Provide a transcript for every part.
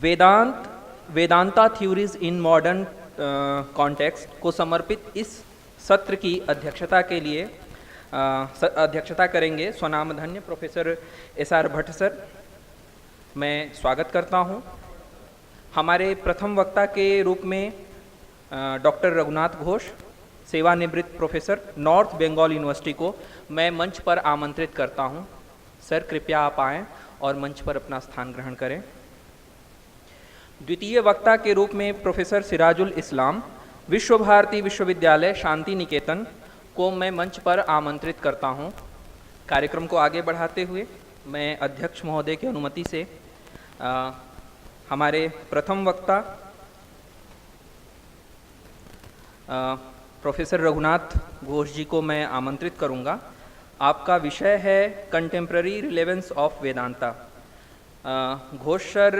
Vedanta theories in modern context को समर्पित इस सत्र की अध्यक्षता करेंगे स्वनामधन्य प्रोफेसर SR भट्ट सर। मैं स्वागत करता हूं। हमारे प्रथम वक्ता के रूप में डॉक्टर रघुनाथ घोष, सेवानिवृत्त प्रोफेसर, नॉर्थ बंगाल यूनिवर्सिटी को मैं मंच पर आमंत्रित करता हूं। सर कृपया आप आएँ और मंच पर अपना स्थान ग्रहण करें। द्वितीय वक्ता के रूप में प्रोफेसर सिराजुल इस्लाम, विश्व भारती विश्वविद्यालय शांति निकेतन को मैं मंच पर आमंत्रित करता हूं। कार्यक्रम को आगे बढ़ाते हुए मैं अध्यक्ष महोदय की अनुमति से हमारे प्रथम वक्ता प्रोफेसर रघुनाथ घोष जी को मैं आमंत्रित करूंगा। आपका विषय है contemporary relevance of Vedanta. Ghosh sir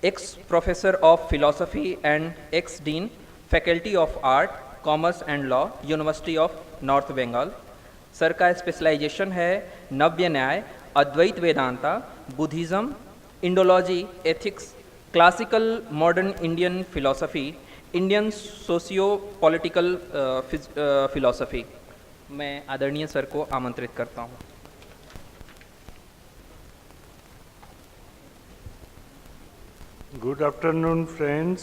ex professor of philosophy and ex dean faculty of art, commerce and law, University of North Bengal. Sir का स्पेशलाइजेशन है Navya Nyaya, Advaita Vedanta, Buddhism, Indology, ethics, classical modern Indian philosophy, Indian socio political philosophy. मैं आदरणीय sir को आमंत्रित करता हूँ। Good afternoon, friends.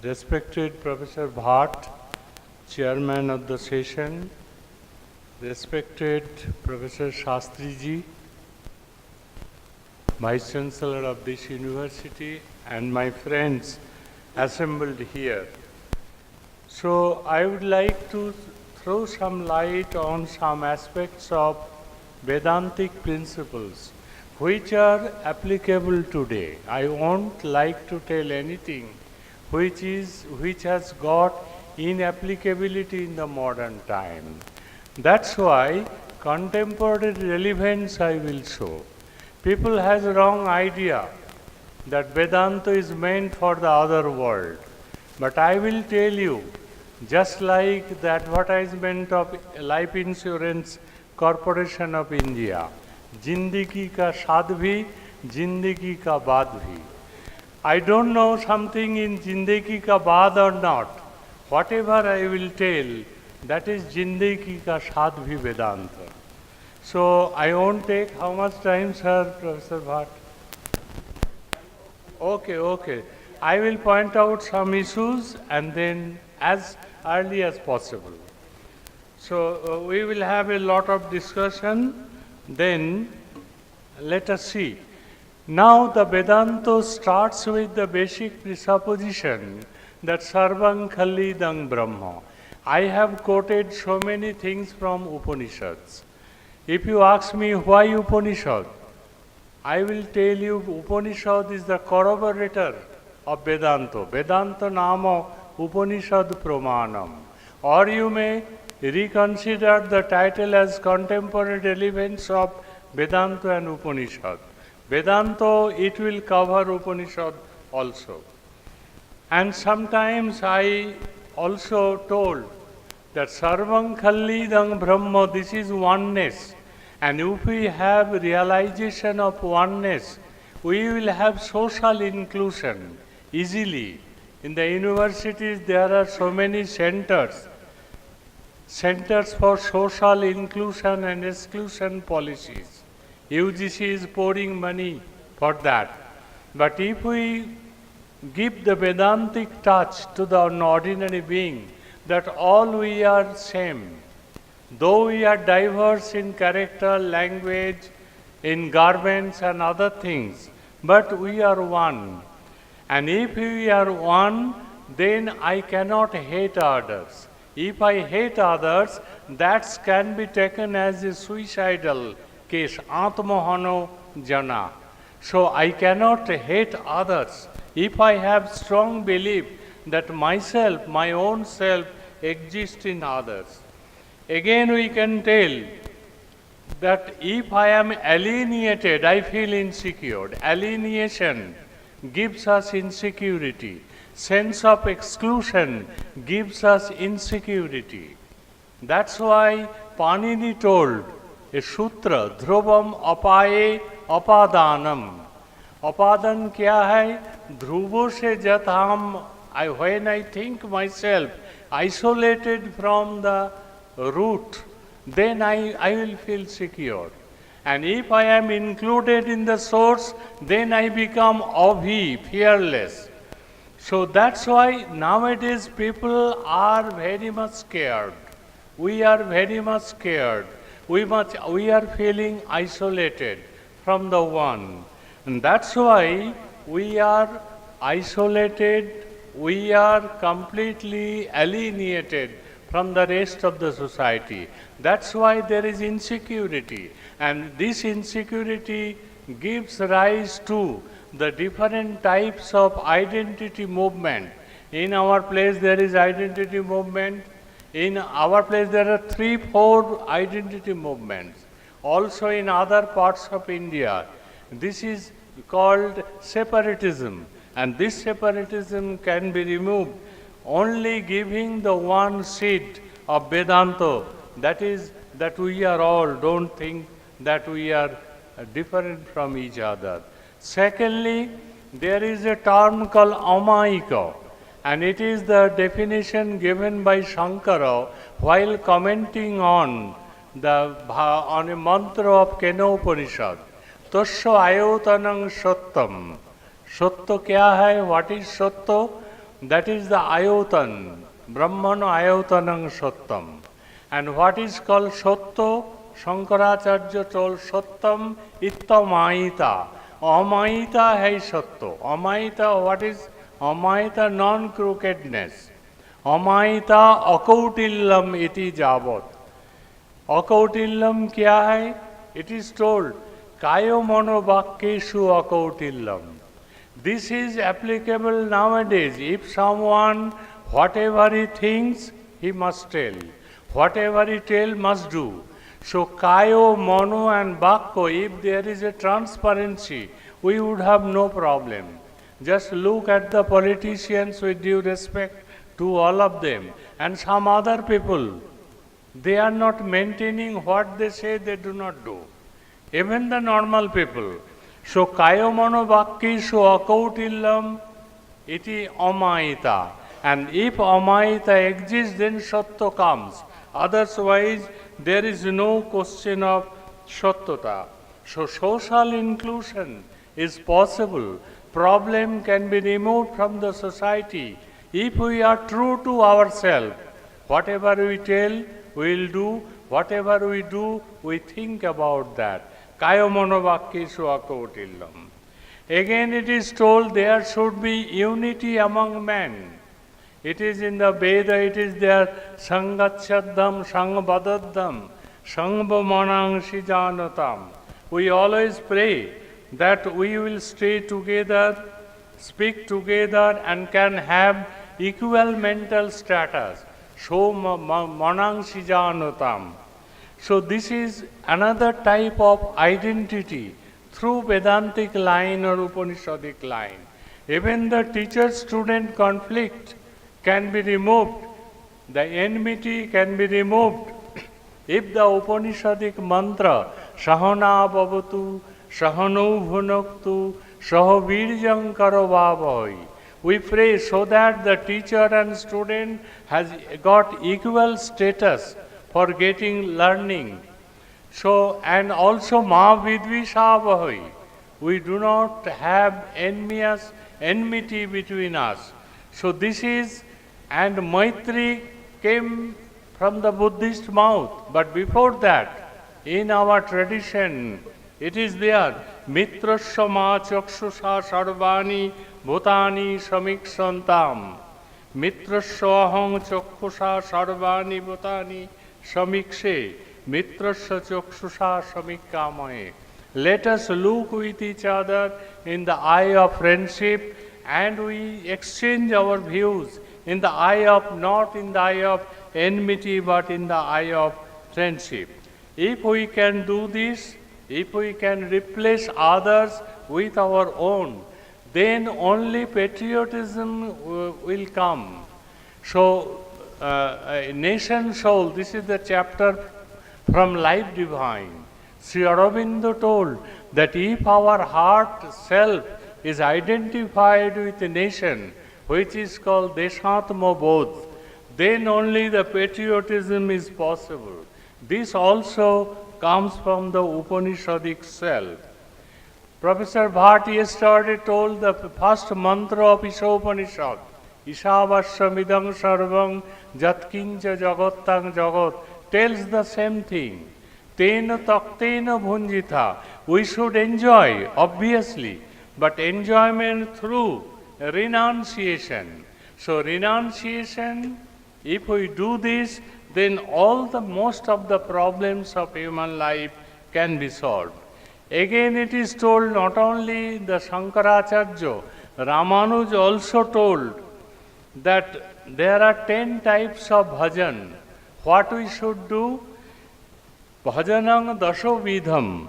Respected Professor Bhatt, Chairman of the session, respected Professor Shastri ji, Vice Chancellor of this university, and my friends assembled here. So I would like to throw some light on some aspects of Vedantic principles which are applicable today. I won't like to tell anything which has got inapplicability in the modern time. That's why contemporary relevance I will show. People has a wrong idea that Vedanta is meant for the other world. But I will tell you, just like the advertisement of Life Insurance Corporation of India, जिंदगी का साथ भी, जिंदगी का बाद भी. I don't know something in जिंदगी का बाद or not. Whatever I will tell, that is जिंदगी का साथ भी Vedanta. So I won't take how much time, sir, Professor Bhatt? Okay. I will point out some issues and then as early as possible. So we will have a lot of discussion. Then let us see. Now the Vedanta starts with the basic presupposition that Sarvam Khalidam Brahma. I have quoted so many things from Upanishads. If you ask me why Upanishad, I will tell you Upanishad is the corroborator of Vedanta. Vedanta nama Upanishad Pramanam. Or you may reconsider the title as contemporary relevance of Vedanta and Upanishad. Vedanta, it will cover Upanishad also. And sometimes I also told that Sarvam Khalidam Brahma, this is oneness. And if we have realization of oneness, we will have social inclusion easily. In the universities there are so many centers for social inclusion and exclusion policies. UGC is pouring money for that. But if we give the Vedantic touch to the ordinary being, that all we are same, though we are diverse in character, language, in garments and other things, but we are one. And if we are one, then I cannot hate others. If I hate others, that can be taken as a suicidal case, Atmahano Jana. So I cannot hate others. If I have strong belief that myself, my own self, exists in others. Again we can tell that if I am alienated, I feel insecure. Alienation gives us insecurity. Sense of exclusion gives us insecurity. That's why Panini told a sutra, dhruvam apaye apadanam. Apadan kya hai? Dhruvo se jatham. When I think myself isolated from the root, then I will feel secure. And if I am included in the source, then I become abhi, fearless. So that's why nowadays people are very much scared. We are very much scared. We are feeling isolated from the one. And that's why we are isolated, we are completely alienated from the rest of the society. That's why there is insecurity. And this insecurity gives rise to the different types of identity movement. In our place there is identity movement. In our place there are 3-4 identity movements. Also in other parts of India. This is called separatism. And this separatism can be removed only giving the one seed of Vedanta. That is, that we are all, don't think that we are different from each other. Secondly, there is a term called amaika, and it is the definition given by Shankara while commenting on a mantra of Kena Upanishad. Tasya ayotanang sattam. Satya kya hai? What is Satya? That is the ayotan. Brahmana ayotanang sattam. And what is called Satya? Shankaracharya told Sattam ittamaita. Amaita hai Satya. Amaita, what is Amaita? Non-crookedness. Amaita akautillam iti javat. Akautillam kya hai? It is told kayo mano vakkeshu akautillam. This is applicable nowadays. If someone, whatever he thinks, he must tell. Whatever he tell, must do. So, kayo, mono and bakko, if there is a transparency, we would have no problem. Just look at the politicians with due respect to all of them. And some other people, they are not maintaining what they say they do not do. Even the normal people. So, kayo mono vakkeshu akautillam iti amaita. And if amaita exists, then Satya comes. Otherwise, there is no question of Satyata. So, social inclusion is possible. Problem can be removed from the society if we are true to ourselves. Whatever we tell, we will do. Whatever we do, we think about that. Kayo mono vakkeshu akautillam. Again it is told there should be unity among men. It is in the Veda, it is there, Sangachaddam, Sangbadaddam, Sangbhamanang Sijanatam. We always pray that we will stay together, speak together, and can have equal mental status. So Manang Sijanatam. So this is another type of identity through Vedantic line or Upanishadic line. Even the teacher-student conflict can be removed. The enmity can be removed if the Upanishadic mantra Sahana Bhavatu, Sahano Bhunaktu, Sahavirjam Karavavai. We pray so that the teacher and student has got equal status for getting learning. So, and also Ma Vidvishavahai. We do not have enmity between us. So this is, and Maitri came from the Buddhist mouth. But before that, in our tradition, it is there, Mitrasya ma chakshusha sarvani bhutani samiksantam. Mitrasya aham chakshusha sarvani bhutani samikshe. Mitrasya chakshusha samikamaye. Let us look with each other in the eye of friendship, and we exchange our views in the eye of, not in the eye of enmity, but in the eye of friendship. If we can do this, if we can replace others with our own, then only patriotism will come. So, nation soul, this is the chapter from Life Divine. Sri Aurobindo told that if our heart self is identified with a nation which is called Deshatma Bodh, then only the patriotism is possible. This also comes from the Upanishadic self. Professor Bhatt yesterday told the first mantra of Ishopanishad, Ishavashamidam sarvam jatkincha jagattang jagat, tells the same thing. Tena taktena bhunjita. We should enjoy, obviously, but enjoyment through renunciation. So renunciation, if we do this, then most of the problems of human life can be solved. Again it is told not only the Shankaracharya, Ramanuj also told that there are 10 types of bhajan. What we should do? Bhajanang dasho vidham,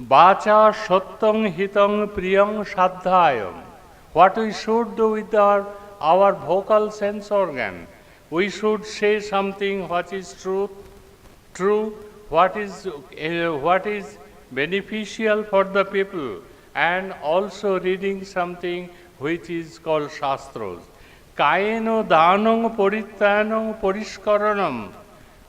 vacha satyam hitam priyam sadhayam. What we should do with our vocal sense organ? We should say something what is true, what is beneficial for the people, and also reading something which is called Shastras. Kayeno danam parityanam pariskaranam.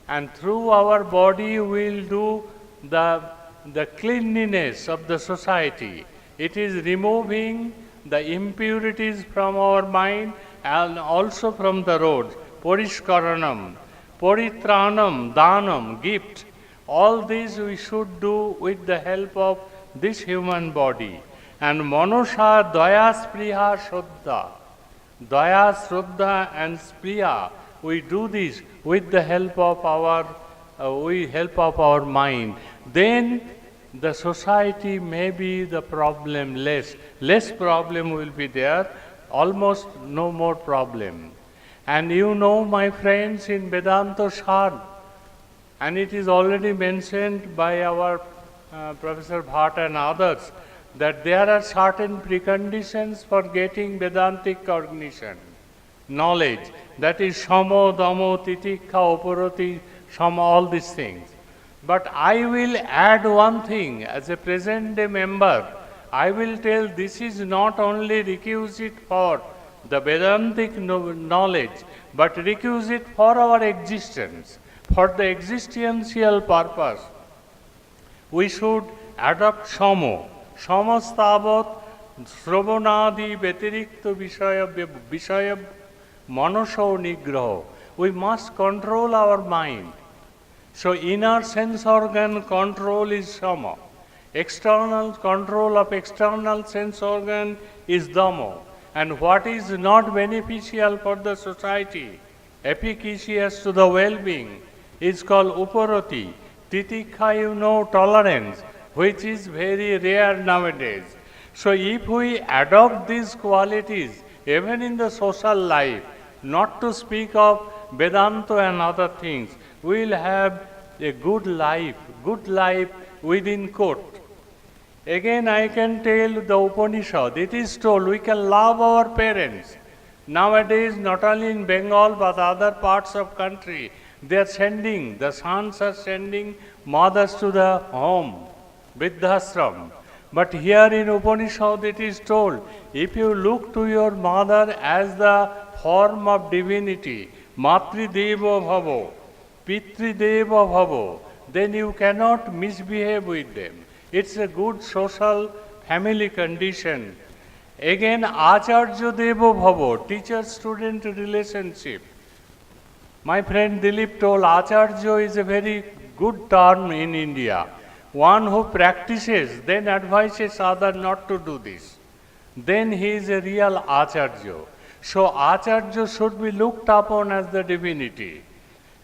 And through our body we will do the cleanliness of the society. It is removing the impurities from our mind and also from the roads. Pariskaranam, paritranam, danam, gift. All these we should do with the help of this human body. And manosha, daya, spriha, shraddha. Daya, shraddha and spriha. We do this with the help of our mind. Then the society may be the problem less. Less problem will be there, almost no more problem. And you know, my friends, in Vedanta Sar, and it is already mentioned by our Professor Bhatt and others, that there are certain preconditions for getting Vedantic cognition, knowledge. That is Shamo, Damo, Titikha, Uparati, Shama, all these things. But I will add one thing, as a present day member, I will tell this is not only requisite for the Vedantic knowledge, but requisite for our existence, for the existential purpose. We should adopt Shamo. Shamastavat Sravanadi Vetirikta Vishaya Manasho Nigraho. We must control our mind. So inner sense organ control is Shama. External control of external sense organ is Dhammo. And what is not beneficial for the society, efficacious to the well-being, is called Uparati. Titikha, you know, tolerance, which is very rare nowadays. So if we adopt these qualities, even in the social life, not to speak of Vedanta and other things, we will have a good life within quote. Again, I can tell the Upanishad, it is told we can love our parents. Nowadays, not only in Bengal but other parts of country, the sons are sending mothers to the home, Vidhashram. But here in Upanishad it is told, if you look to your mother as the form of divinity, Matrideva Bhavo, Pitrideva Bhavo, then you cannot misbehave with them. It's a good social family condition. Again, Acharya Devo Bhavo, teacher-student relationship. My friend Dilip told Acharya is a very good term in India. One who practices, then advises others not to do this. Then he is a real Acharya. So Acharya should be looked upon as the divinity.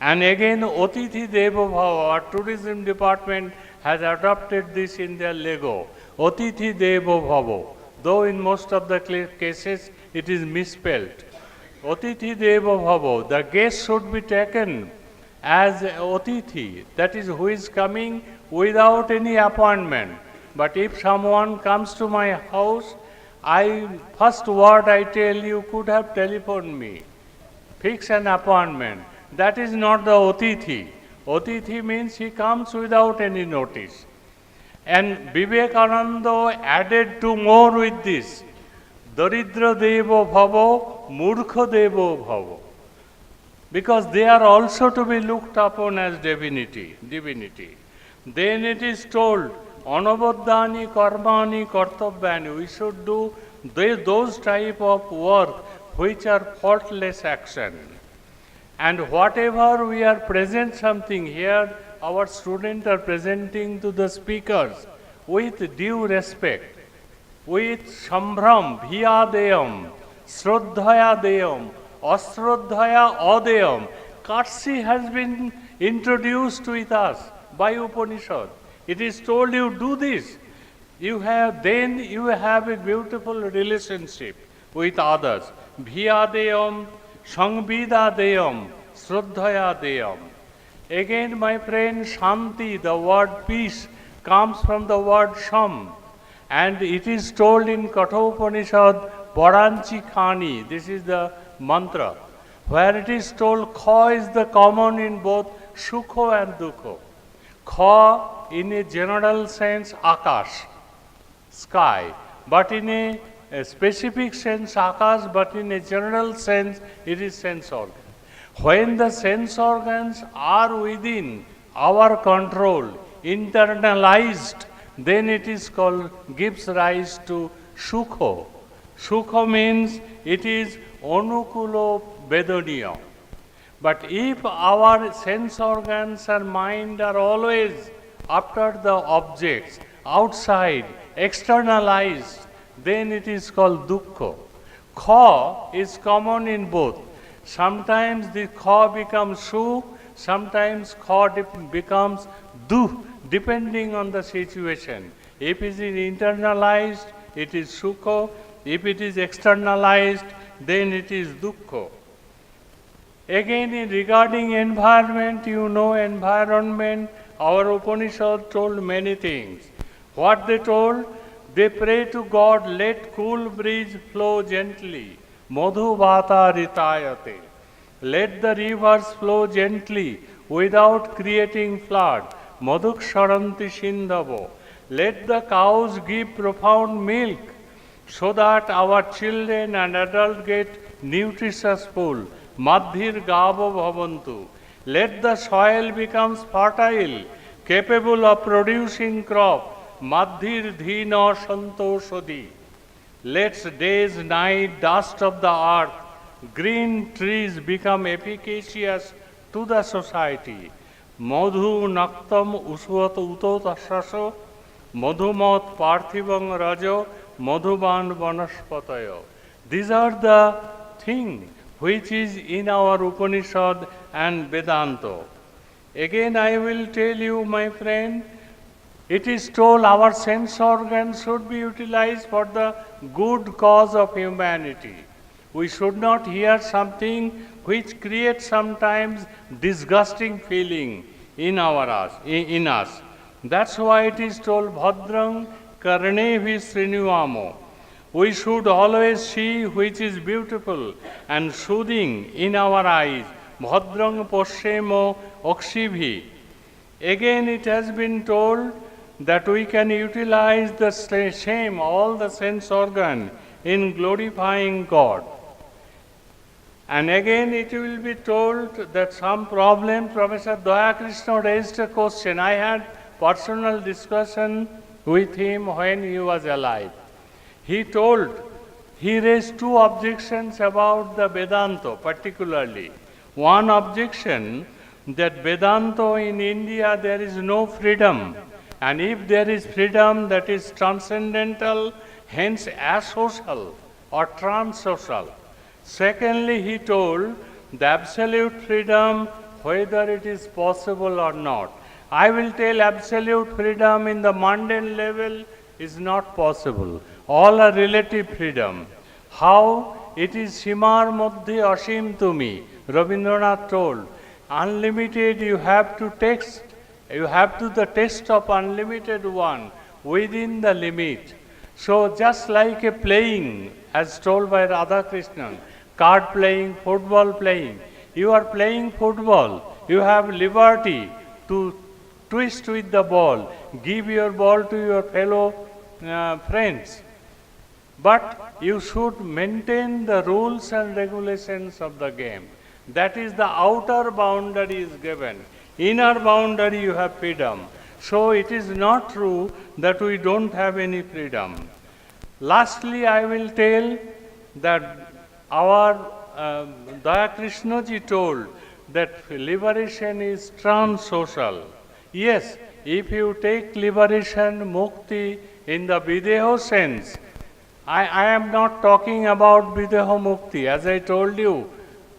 And again, Otithi Devo Bhava, our tourism department has adopted this in their Lego. Otithi Devo Bhava, though in most of the cases it is misspelled. Otithi Devo Bhava, the guest should be taken as Otithi, that is who is coming without any appointment. But if someone comes to my house, first word I tell you could have telephoned me. Fix an appointment. That is not the Otithi. Otithi means he comes without any notice. And Vivekananda added two more with this. Daridra Devo Bhavo, Murkha Devo Bhavo. Because they are also to be looked upon as divinity. Then it is told, Anavaddhani Karmani Kartavyani. We should do those type of work which are faultless action. And whatever we are present something here, our students are presenting to the speakers with due respect, with Shambhram, Bhiyadeyam, Shraddhaya Deyam, Ashraddhaya Adeyam. Courtesy has been introduced with us by Upanishad. It is told you do this. Then you have a beautiful relationship with others. Bhiyadeyam, Sangvidadeyam, Shraddhayadeyam. Again, my friend, Shanti, the word peace, comes from the word Sham. And it is told in Kathopanishad, Varanchi Khani, this is the mantra, where it is told Kha is the common in both Sukho and Dukho. Kha in a general sense, Akash, sky, but in a specific sense, Akash, but in a general sense, it is sense organ. When the sense organs are within our control, internalized, then it is called, gives rise to Sukho. Sukho means it is Anukulo Vedaniya. But if our sense organs and mind are always after the objects, outside, externalized, then it is called Dukkha. Kha is common in both. Sometimes the Kha becomes Shu, sometimes Kha becomes Du, depending on the situation. If it is internalized, it is Sukha. If it is externalized, then it is Dukkha. Again, regarding environment, you know environment, our Upanishad told many things. What they told? They pray to God, let cool breeze flow gently. Madhu Vata Ritayate. Let the rivers flow gently without creating flood. Madhuk Sharanti Sindhavo. Let the cows give profound milk so that our children and adults get nutritious food. Madhir Gavo Bhavantu. Let the soil become fertile, capable of producing crop. Madhir Dhina Santoshadi. Let days, night, dust of the earth, green trees become efficacious to the society. Madhu Naktam Usvat Utotashaso, Madhumat Parthivang Rajo, Madhuban Vanaspatayo. These are the things which is in our Upanishad and Vedanta. Again, I will tell you, my friend, it is told our sense organs should be utilized for the good cause of humanity. We should not hear something which creates sometimes disgusting feeling in us. That's why it is told Bhadrang Karnevi Srinivamo. We should always see which is beautiful and soothing in our eyes. Bhadrang Poshemo Okshibhi. Again, it has been told that we can utilize the same, all the sense organ in glorifying God. And again it will be told that some problem, Professor Daya Krishna raised a question. I had personal discussion with him when he was alive. He raised two objections about the Vedanta particularly. One objection that Vedanta in India there is no freedom. And if there is freedom, that is transcendental, hence asocial or transsocial. Secondly, he told the absolute freedom, whether it is possible or not. I will tell absolute freedom in the mundane level is not possible. All are relative freedom. How? It is Simar Madhye Ashim Tumi. Rabindranath told, unlimited you have to taste. You have to the test of unlimited one within the limit. So just like a playing, as told by Radha Krishnan, card playing, football playing. You are playing football. You have liberty to twist with the ball, give your ball to your fellow friends. But you should maintain the rules and regulations of the game. That is the outer boundary is given. Inner boundary you have freedom. So it is not true that we don't have any freedom. Lastly, I will tell that our Daya Krishna ji told that liberation is trans-social. Yes, if you take liberation, mukti, in the Videho sense, I am not talking about Videho mukti. As I told you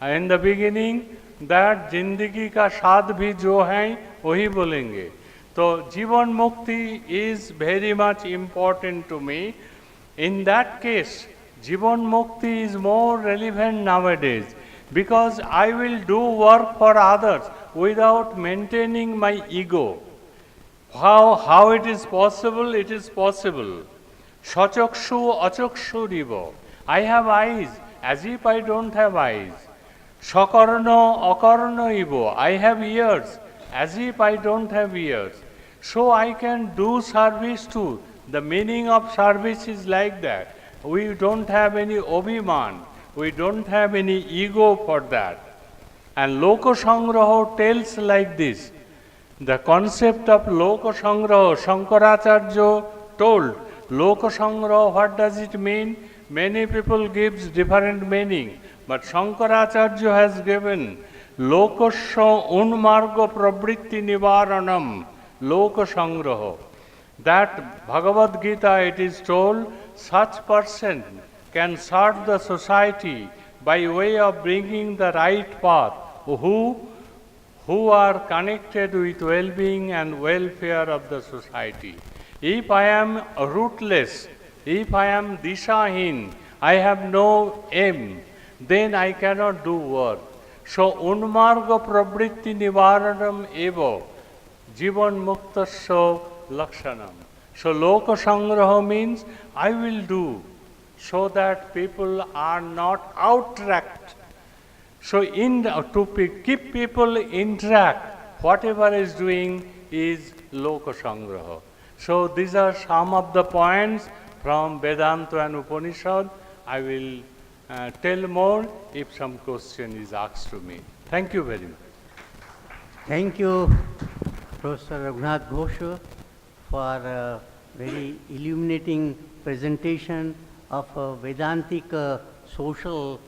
in the beginning, that जिंदगी का स्वाद भी जो है वही बोलेंगे. So जीवन mukti is very much important to me. In that case, जीवन mukti is more relevant nowadays because I will do work for others without maintaining my ego. How it is possible? It is possible. Sachakshu achakshu rivo. I have eyes as if I don't have eyes. Sakarno akarno ivo. I have ears as if I don't have ears. So I can do service too. The meaning of service is like that. We don't have any obhiman. We don't have any ego for that. And Loka Sangraha tells like this. The concept of Loka Sangraha, Shankaracharya told, Loka Sangraha, what does it mean? Many people gives different meaning. But Shankaracharya has given Lokasya Unmarga Pravritti Nivaranam, Loka Sangraha. That Bhagavad Gita, it is told, such person can serve the society by way of bringing the right path, who are connected with well-being and welfare of the society. If I am rootless, if I am dishahin, I have no aim, then I cannot do work. So, unmarga pravritti nivaranam eva, jivan muktasya lakshanam. So, loka sangraha means I will do so that people are not out-tracked. So, keep people in track, whatever is doing is loka sangraha. So, these are some of the points from Vedanta and Upanishad. I will tell more if some question is asked to me. Thank you very much. Thank you, Professor Raghunath Ghosh, for a very illuminating presentation of Vedantic social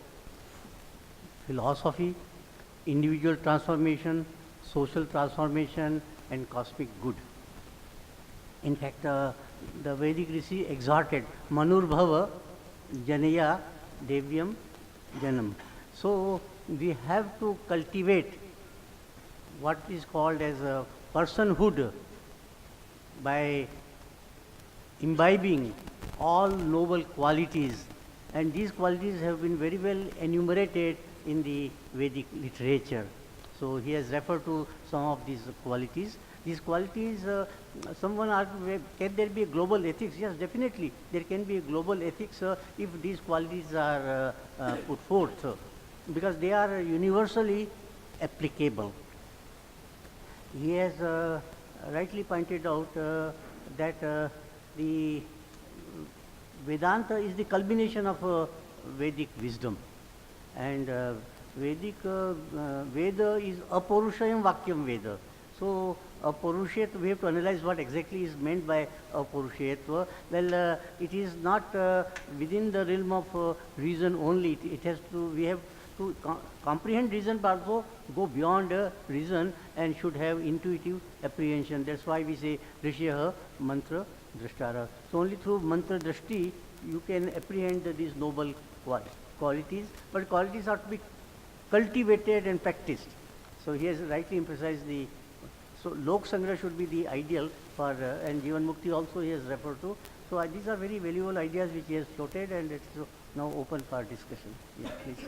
philosophy, individual transformation, social transformation, and cosmic good. In fact, the Vedic Rishi exhorted Manurbhava Janaya Devyam Janam. So we have to cultivate what is called as a personhood by imbibing all noble qualities, and these qualities have been very well enumerated in the Vedic literature. So he has referred to some of these qualities. These qualities, someone asked, can there be a global ethics? Yes, definitely, there can be a global ethics if these qualities are put forth, because they are universally applicable. He has rightly pointed out that the Vedanta is the culmination of Vedic wisdom, and Vedic Veda is Apurushayam Vakyam Veda. So Apurushetva, we have to analyze what exactly is meant by Apurushetva. Well, it is not within the realm of reason only. It has to, we have to comprehend reason, but also go beyond reason and should have intuitive apprehension. That's why we say Rishyaha Mantra Drashtara. So only through Mantra Drashti you can apprehend these noble qualities, but qualities are to be cultivated and practiced. So he has rightly emphasized the, so Lok Sangra should be the ideal for, and Jivan Mukti also he has referred to. So these are very valuable ideas which he has floated, and it's now open for discussion. Yeah, please.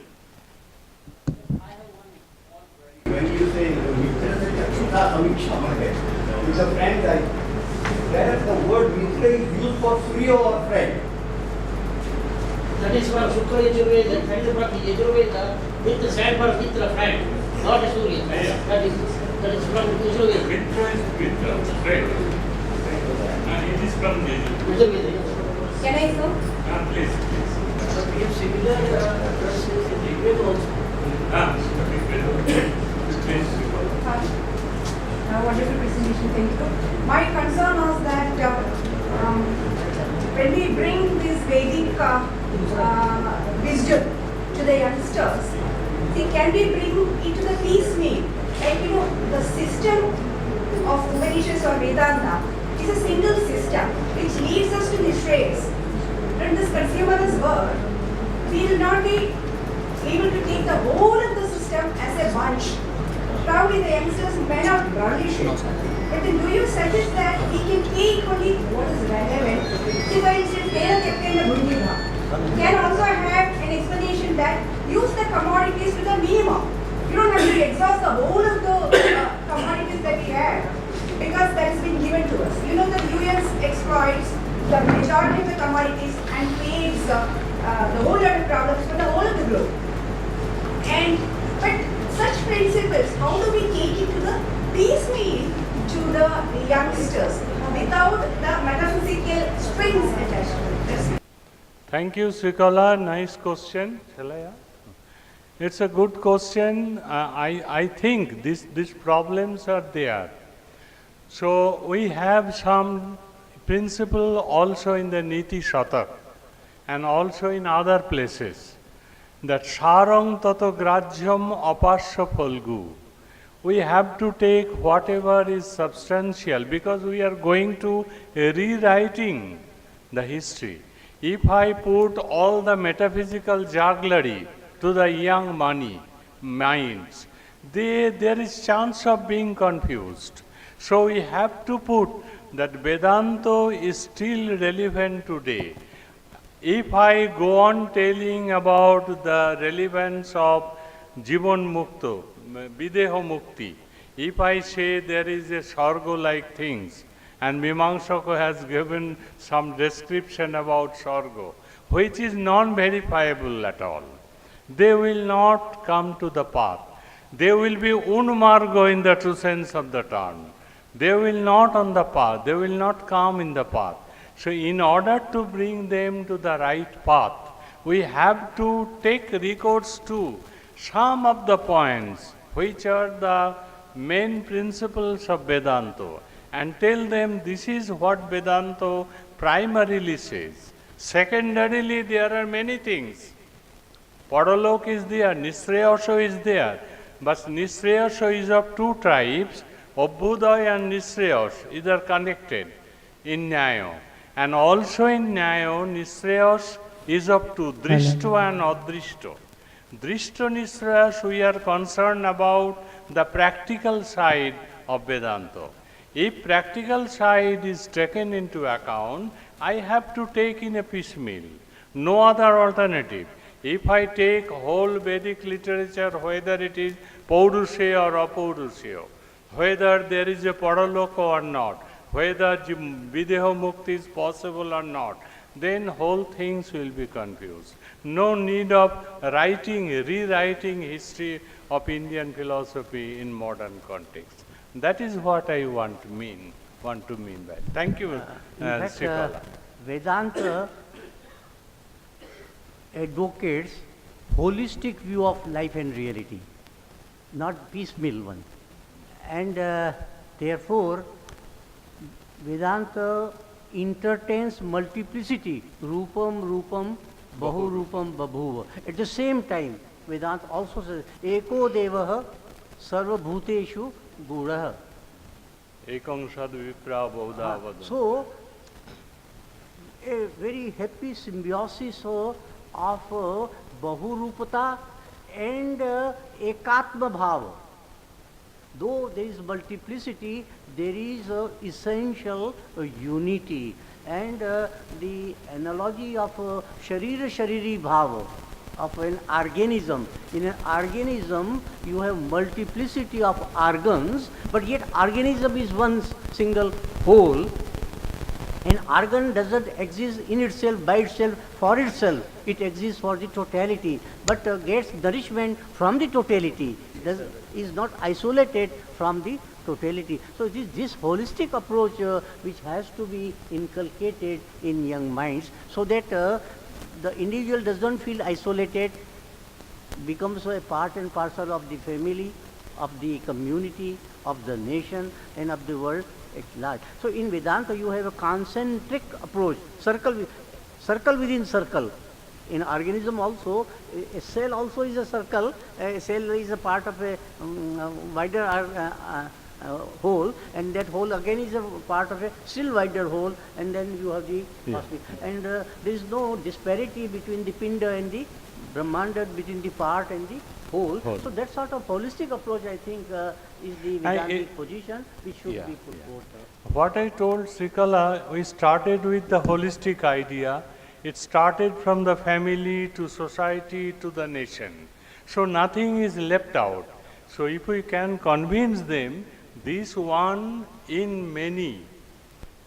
When you say it's a friend type, where the word mitra is used for Surya or friend. That is for Shukla Yajurveda, that is for the Yajurveda, with the side for mitra friend, not a Surya. That is That is from Yajurveda. Mitra is Mitra, right? And it is from Yajurveda. Yajurveda. Can I go? Please. But we have similar verses in Rigveda also. Please. Wonderful presentation, thank you. My concern was that when we bring this Vedic wisdom to the youngsters, see, can we bring it to the piecemeal? Like, the system of Upanishads or Vedanta is a single system which leads us to the Shreyas. In this consumerist world, we will not be able to take the whole of the system as a bunch. Probably the youngsters may not garnish it. But then do you suggest that we can take only what is relevant? See, for instance, can also have an explanation that use the commodities to the minimum. You don't have to exhaust the whole of the commodities that we have because that has been given to us. You know that US exploits the majority of the commodities and creates the whole lot of problems for the whole of the globe. But such principles, how do we take it to the piecemeal to the youngsters without the metaphysical strings attached to it? Thank you, Srikala. Nice question. Shall I ask? It's a good question. I think these problems are there. So we have some principle also in the Niti Shatak and also in other places that sarang tato grajyam apasya phalgu. We have to take whatever is substantial because we are going to rewriting the history. If I put all the metaphysical jugglery to the young minds, there is chance of being confused. So we have to put that Vedanta is still relevant today. If I go on telling about the relevance of Jivan Mukta, Videha Mukti, if I say there is a Sargo-like things, and Mimamsaka has given some description about Sargo, which is non-verifiable at all, they will not come to the path. They will be unmargo in the true sense of the term. They will not on the path. They will not come in the path. So in order to bring them to the right path, we have to take recourse to some of the points which are the main principles of Vedanta and tell them this is what Vedanta primarily says. Secondarily, there are many things. Paralok is there, Nisreyasha is there, but Nisreyasha is of two tribes, Abhuday and Nisreyash, either connected in Nyaya. And also in Nyaya, Nisreyash is of two, Drishto and Adrishto. Drishto Nisreyash, we are concerned about the practical side of Vedanta. If practical side is taken into account, I have to take in a piecemeal, no other alternative. If I take whole Vedic literature, whether it is Paurusheya or Apaurusheya, whether there is a Paraloka or not, whether Videha Mukti is possible or not, then whole things will be confused. No need of rewriting history of Indian philosophy in modern context. That is what I want to mean by. Thank you, In fact, Srikala. Vedanta advocates holistic view of life and reality, not piecemeal one. And therefore, Vedanta entertains multiplicity, rupam, bahurupam, babhuva. At the same time, Vedanta also says, eko devaha sarva bhuteshu gudaha. Ekam sad vipra bahuda vadam. So, a very happy symbiosis of bahurupata and ekatma bhava. Though there is multiplicity, there is essential unity. And the analogy of shariri bhava, of an organism. In an organism, you have multiplicity of organs, but yet organism is one single whole. An organ doesn't exist in itself, by itself, for itself. It exists for the totality, but gets nourishment from the totality, is not isolated from the totality. So this holistic approach which has to be inculcated in young minds, so that the individual doesn't feel isolated, becomes a part and parcel of the family, of the community, of the nation, and of the world at large. So in Vedanta you have a concentric approach, circle within circle. In organism also, a cell also is a circle. A cell is a part of a wider whole, and that whole again is a part of a still wider whole, and then you have the cosmic. And there is no disparity between the pinda and the Brahmanda, between the part and the whole. So that sort of holistic approach, I think, is the Vedantic position which should be put forth. What I told Srikala, we started with the holistic idea. It started from the family to society to the nation. So nothing is left out. So if we can convince them, this one in many,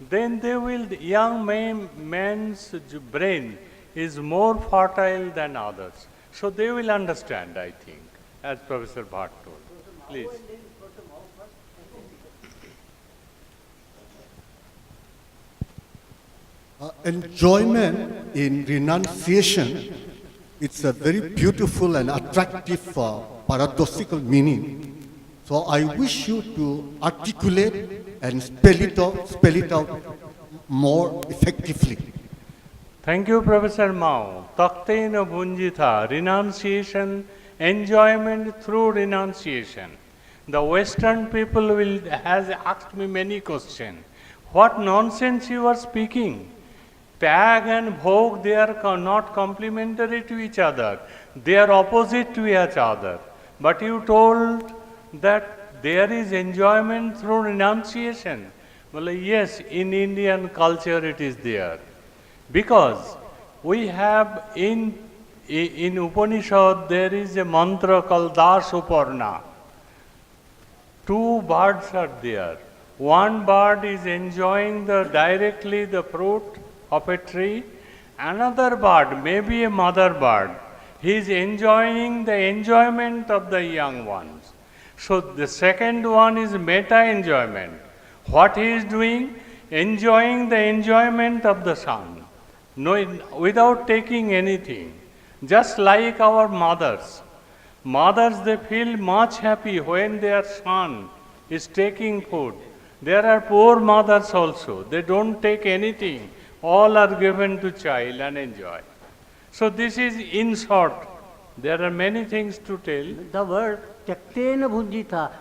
then they will, the young man's brain is more fertile than others. So they will understand, I think, as Professor Bhatt told. Please. Enjoyment in renunciation, it's a very beautiful and attractive paradoxical meaning. So I wish you to articulate and spell it out more effectively. Thank you, Professor Mao. Taktena Bhunjitha, renunciation, enjoyment through renunciation. The Western people has asked me many questions. What nonsense you are speaking? Tag and bhog, they are not complementary to each other. They are opposite to each other. But you told that there is enjoyment through renunciation. Well, yes, in Indian culture it is there. Because we have in Upanishad, there is a mantra called Das Uparna. Two birds are there. One bird is enjoying directly the fruit of a tree. Another bird, maybe a mother bird, he is enjoying the enjoyment of the young ones. So the second one is meta enjoyment. What he is doing? Enjoying the enjoyment of the sun. No, without taking anything. Just like our mothers. Mothers, they feel much happy when their son is taking food. There are poor mothers also. They don't take anything. All are given to child and enjoy. So this is in short. There are many things to tell. The word Tyaktena Bhunjitha,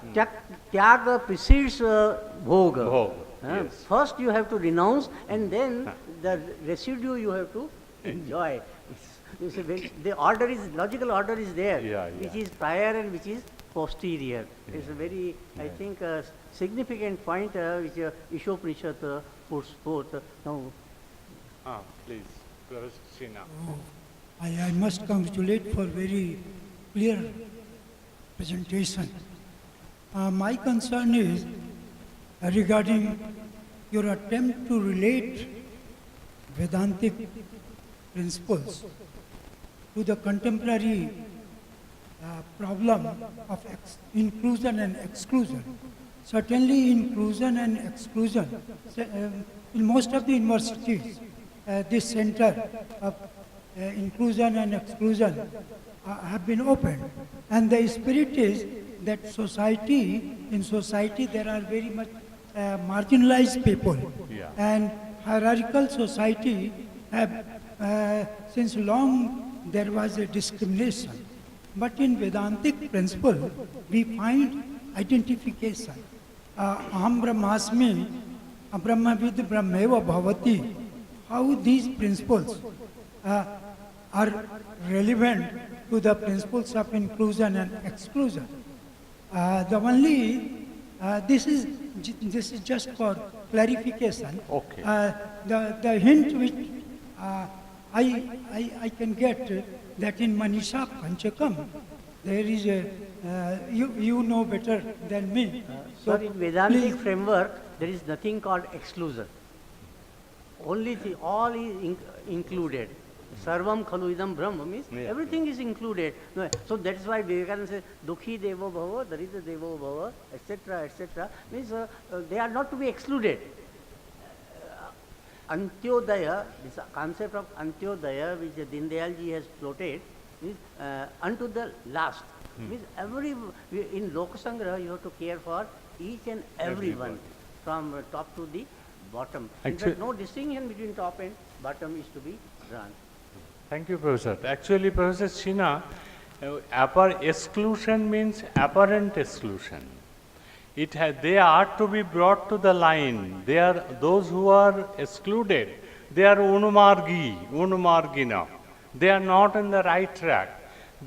Tyaga precedes Bhoga. Bhog, yes. First you have to renounce, and then the residue you have to enjoy. The order is, logical order is there, which is prior and which is posterior. It's a very, I think, significant point which Ishopanishad puts forth. Now, Please, Professor Sina. I must congratulate for very clear presentation. My concern is regarding your attempt to relate Vedantic principles to the contemporary problem of inclusion and exclusion. Certainly inclusion and exclusion, in most of the universities, this center of inclusion and exclusion have been opened. And the spirit is that in society there are very much marginalized people. And hierarchical society have, since long there was a discrimination. But in Vedantic principle, we find identification. Aham Brahmasmi, Brahmavid Brahmeva Bhavati. How these principles are relevant to the principles of inclusion and exclusion. This is just for clarification. Okay. The hint which I can get that in Manisha Panchakam, there is a, you know better than me. so in Vedantic framework, there is nothing called exclusion. only thing, all is included. Sarvam khalu idam brahma means everything is included. No, so that's why Vivekananda says, Dukhi devo bhava, Darita devo bhava, etc., etc. Means they are not to be excluded. Antyodaya, this concept of Antyodaya which Deen Dayal ji has floated, means unto the last. Means in Lokasangraha you have to care for each and everyone from top to the bottom. In fact, no distinction between top and bottom is to be drawn. Thank you, Professor. Actually, Professor Sinha, exclusion means apparent exclusion. They are to be brought to the line. They are those who are excluded. They are unumargina. They are not on the right track.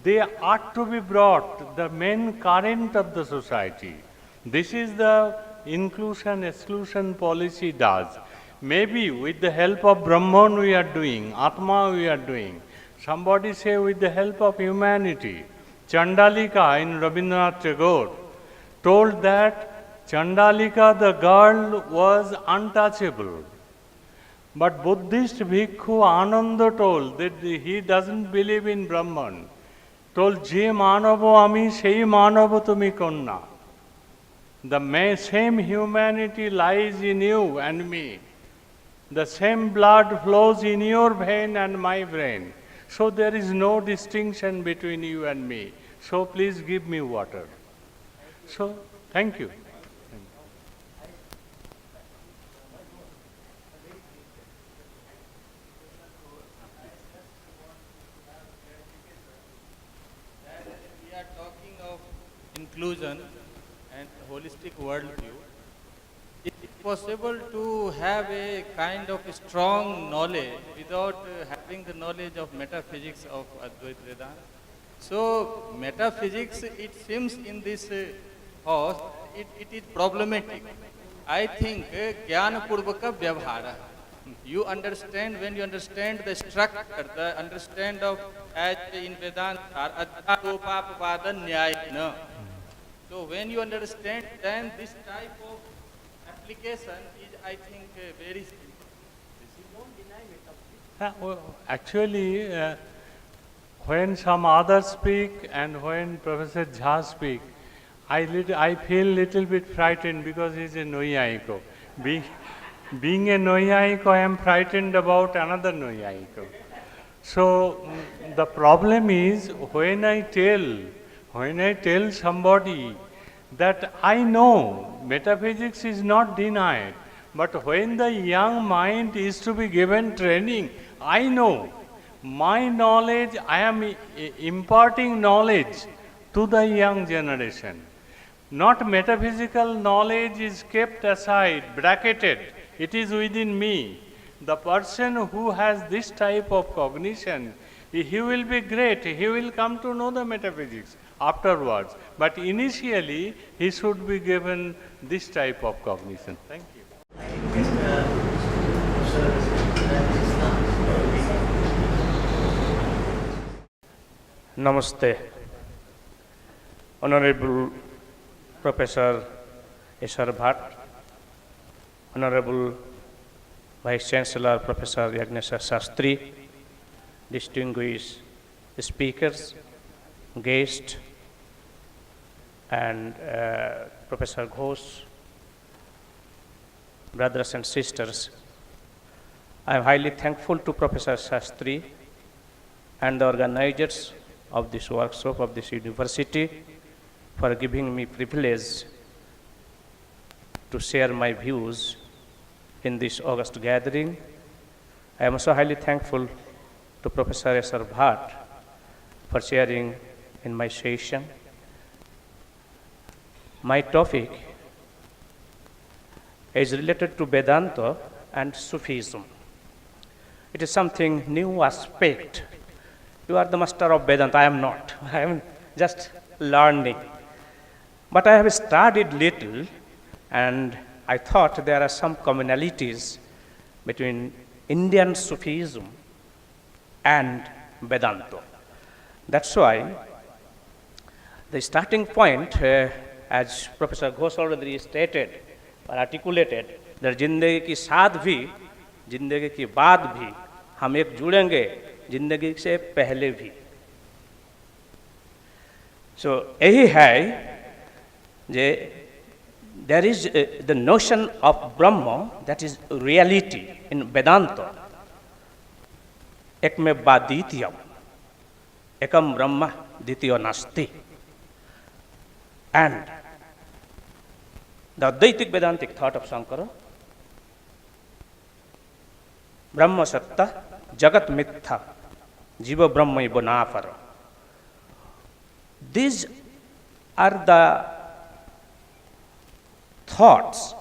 They are to be brought, the main current of the society. This is the inclusion-exclusion policy does. Maybe with the help of Brahman we are doing, Atma we are doing. Somebody say with the help of humanity. Chandalika in Rabindranath Tagore told that Chandalika, the girl, was untouchable. But Buddhist Bhikkhu Ananda told that he doesn't believe in Brahman. Told, Je manavo ami, sei manavo tumi konna. The same humanity lies in you and me. The same blood flows in your vein and my brain. So there is no distinction between you and me. So please give me water. So, thank you. We are talking of inclusion and holistic worldview. Is it possible to have a kind of strong knowledge without having the knowledge of metaphysics of Advaita Vedanta? So, metaphysics, it seems in this house, it is problematic. I think Jnana Purvaka Vyavhara. You understand, when you understand the structure, the understand of, as in Vedanta, Adhyatopapavada Nyayana. So when you understand, then this type of application is, I think, very simple. Actually, when some others speak and when Professor Jha speak, I feel little bit frightened because he's a Noyayiko. Being a Noyayiko, I am frightened about another Noyayiko. So the problem is when I tell somebody that I know metaphysics is not denied, but when the young mind is to be given training, I know my knowledge, I am imparting knowledge to the young generation. Not metaphysical knowledge is kept aside, bracketed. It is within me. The person who has this type of cognition, he will be great. He will come to know the metaphysics afterwards. But initially, he should be given this type of cognition. Thank you. Namaste. Honorable Professor S.R. Bhatt, Honorable Vice Chancellor Professor Yagnesha Sastry, distinguished speakers, guests, and Professor Ghosh, brothers and sisters. I am highly thankful to Professor Sastry and the organizers of this workshop of this university for giving me privilege to share my views in this August gathering. I am also highly thankful to Professor S.R. Bhatt for sharing in my session. My topic is related to Vedanta and Sufism. It is something new aspect. You are the master of Vedanta, I am not. I am just learning. But I have studied little and I thought there are some commonalities between Indian Sufism and Vedanta. That's why the starting point, as Professor Ghosh already stated or articulated, that Jindagi ki saad bhi जिंदगी के बाद भी हम एक जुड़ेंगे जिंदगी से पहले भी। सो यही है जे there is the notion of Brahma, that is reality in Vedanta. Ekme Baditya, Ekam Brahma Ditya Nasti. And the Advaitic Vedantic thought of Sankara, Brahma Satta, Jagat Mitha, Jiva Brahma Ibonafara. These are the thoughts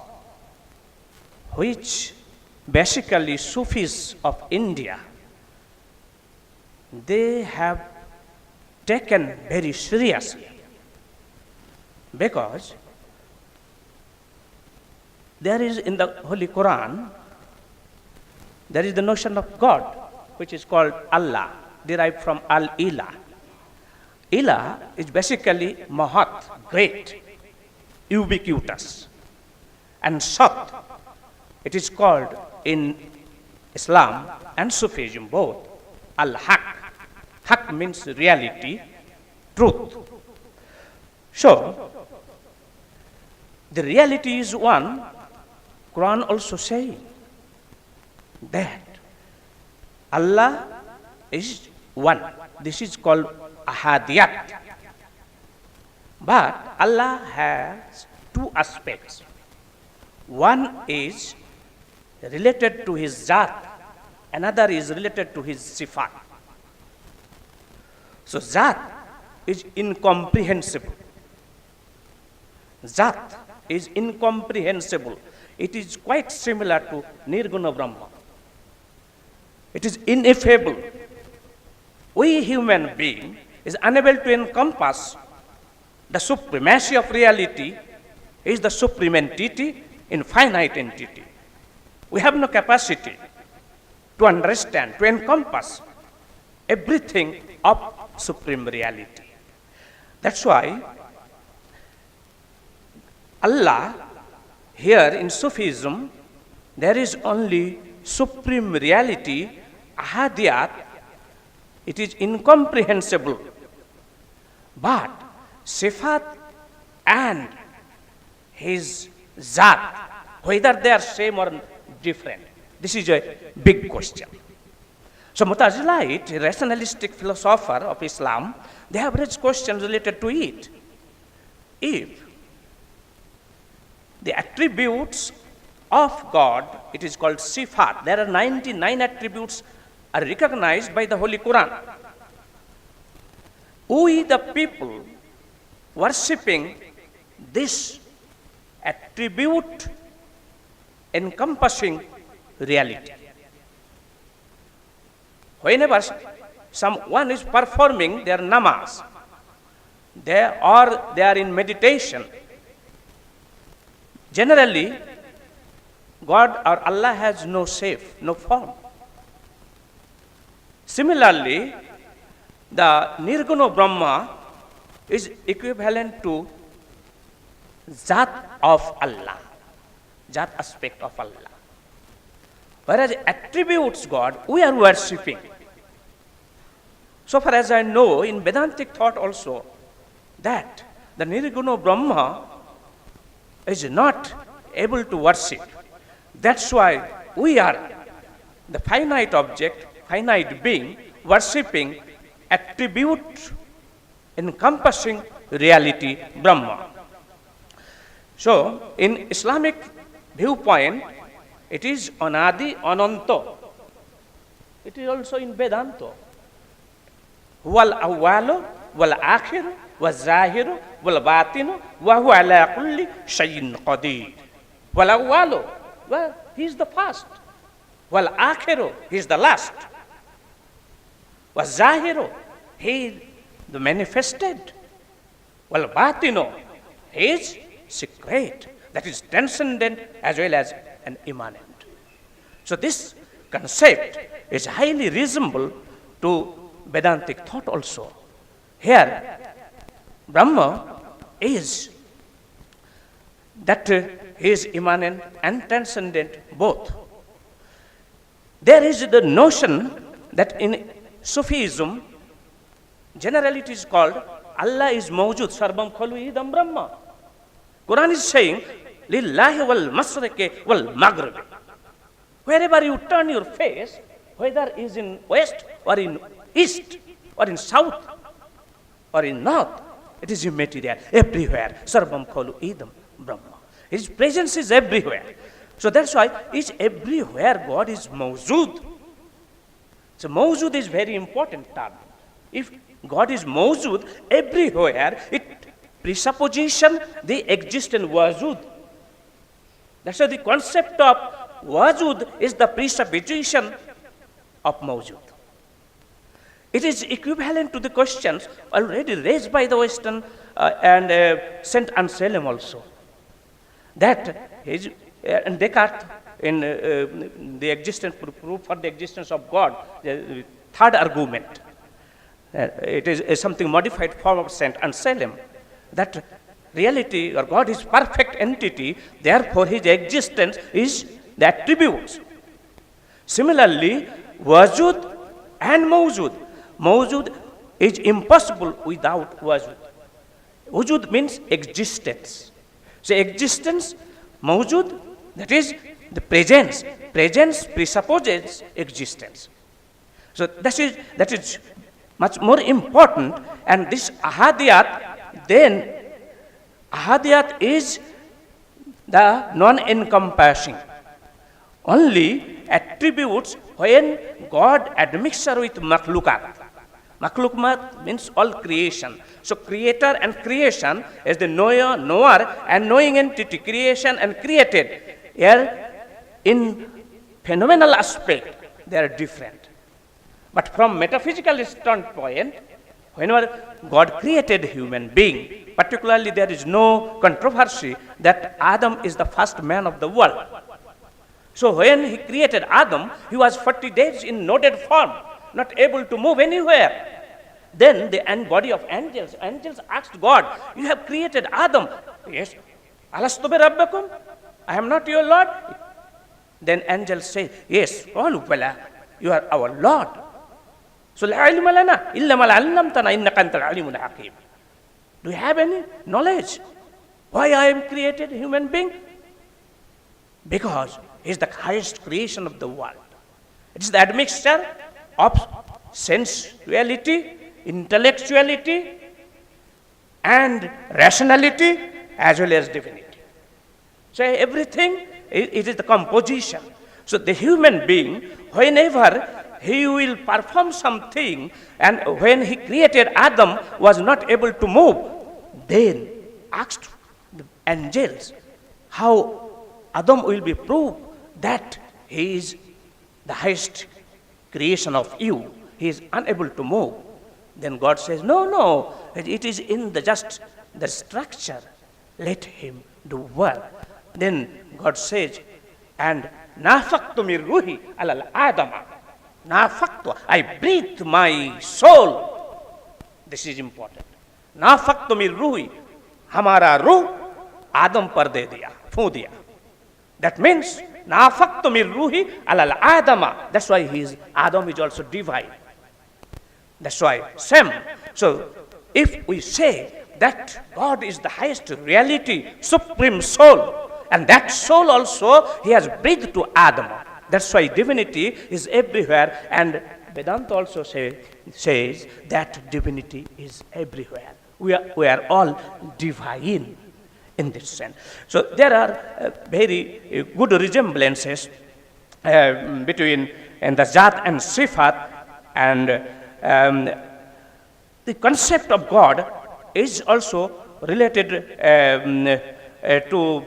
which basically Sufis of India, they have taken very seriously, because there is in the Holy Quran, there is the notion of God, which is called Allah, derived from Al-Ilah. Ilah is basically Mahat, great, ubiquitous. And Sat, it is called in Islam and Sufism both, Al-Haq. Haq means reality, truth. So, the reality is one. Quran also saying that Allah is one. This is called Ahadiyat. But Allah has two aspects. One is related to his Zat, another is related to his Sifat. So Zat is incomprehensible. Zat is incomprehensible. It is quite similar to Nirguna Brahma. It is ineffable. We human being is unable to encompass the supremacy of reality, is the supreme entity in finite entity. We have no capacity to understand, to encompass everything of supreme reality. That's why Allah, here in Sufism, there is only supreme reality, Ahadiyat. It is incomprehensible. But Sifat and his Zat, whether they are same or different, this is a big question. So Mutazilite, a rationalistic philosopher of Islam, they have raised questions related to it. If the attributes of God, it is called Sifat, there are 99 attributes are recognized by the Holy Quran. We, the people, worshipping this attribute encompassing reality. Whenever someone is performing their namaz, they are in meditation, generally God or Allah has no shape, no form. Similarly, the Nirguna Brahma is equivalent to Zat of Allah, Zat aspect of Allah. Whereas attributes God, we are worshipping. So far as I know, in Vedantic thought also, that the Nirguna Brahma is not able to worship. That's why we are the finite object, finite being, worshipping attribute encompassing reality, Brahma. So, in Islamic viewpoint, it is Anadi Ananto. It is also in Vedanta. Wal awwalu, wal akhiru, wal zahiru, wal batinu, wa huwa ala kulli shay'in qadir. Wal awwalu, well, he is the first. Wal akhiru, he is the last. Wal zahiru, he is the manifested. Wal batinu, he is secret, that is transcendent as well as an immanent. So this concept is highly reasonable to Vedantic thought also. Here, Brahma is that he is immanent and transcendent both. There is the notion that in Sufism, generally it is called Allah is mawjud, sarvam khalu idam brahma. Quran is saying, lillahi wal masriqi wal maghribi. Wherever you turn your face, whether it is in west or in east or in south or in north, it is immaterial. Everywhere, sarvam khalu idam brahma. His presence is everywhere. So that's why is everywhere God is mawjud. So mawjud is very important term. If God is mawjud everywhere, it presupposition the existence wajud. That's why the concept of wajud is the presupposition of mawjud. It is equivalent to the questions already raised by the Western and Saint Anselm also. That is, and Descartes in the existence proof for the existence of God, the third argument. It is something modified form of Saint Anselm, that reality or God is perfect entity, therefore his existence is the attributes. Similarly, wajud and mawjud. Mawjud is impossible without wajud. Wujud means existence. So existence, mawjud, that is the presence. Presence presupposes existence. So that is much more important. And this ahadiyat, then ahadiyat is the non-encompassing. Only attributes when God admixture with makhlukat. Makhlukat means all creation. So creator and creation is the knower and knowing entity, creation and created. Here in phenomenal aspect they are different. But from metaphysical standpoint, whenever God created human being, particularly there is no controversy that Adam is the first man of the world. So when he created Adam, he was 40 days in nodded form, not able to move anywhere. Then the body of angels asked God, you have created Adam. Yes. Alastu bi rabbakum? I am not your Lord. Then angels say, yes, qalu bala, you are our Lord. So la ilma lana illa ma 'allamtana innaka antal alimul hakim. Do you have any knowledge why I am created human being? Because he is the highest creation of the world. It is the admixture of sensuality, intellectuality, and rationality, as well as divinity. So everything, it is the composition. So the human being, whenever he will perform something, and when he created Adam was not able to move, then asked the angels how Adam will be proved that he is the highest creation of you. He is unable to move. Then God says, no, it is in the structure. Let him do work. Then God says, and nafaktu min ruhi alal adama. Nafaktu, I breathe my soul. This is important. Nafaktu min ruhi, hamara ruh Adam par de diya, fu diya. That means nafaktu min ruhi alal adama. That's why Adam is also divine. That's why same. So if we say that God is the highest reality, supreme soul, and that soul also he has breathed to Adam. That's why divinity is everywhere, and Vedanta also says that divinity is everywhere. We are all divine in this sense. So there are very good resemblances between the Zat and Sifat, and the concept of God is also related to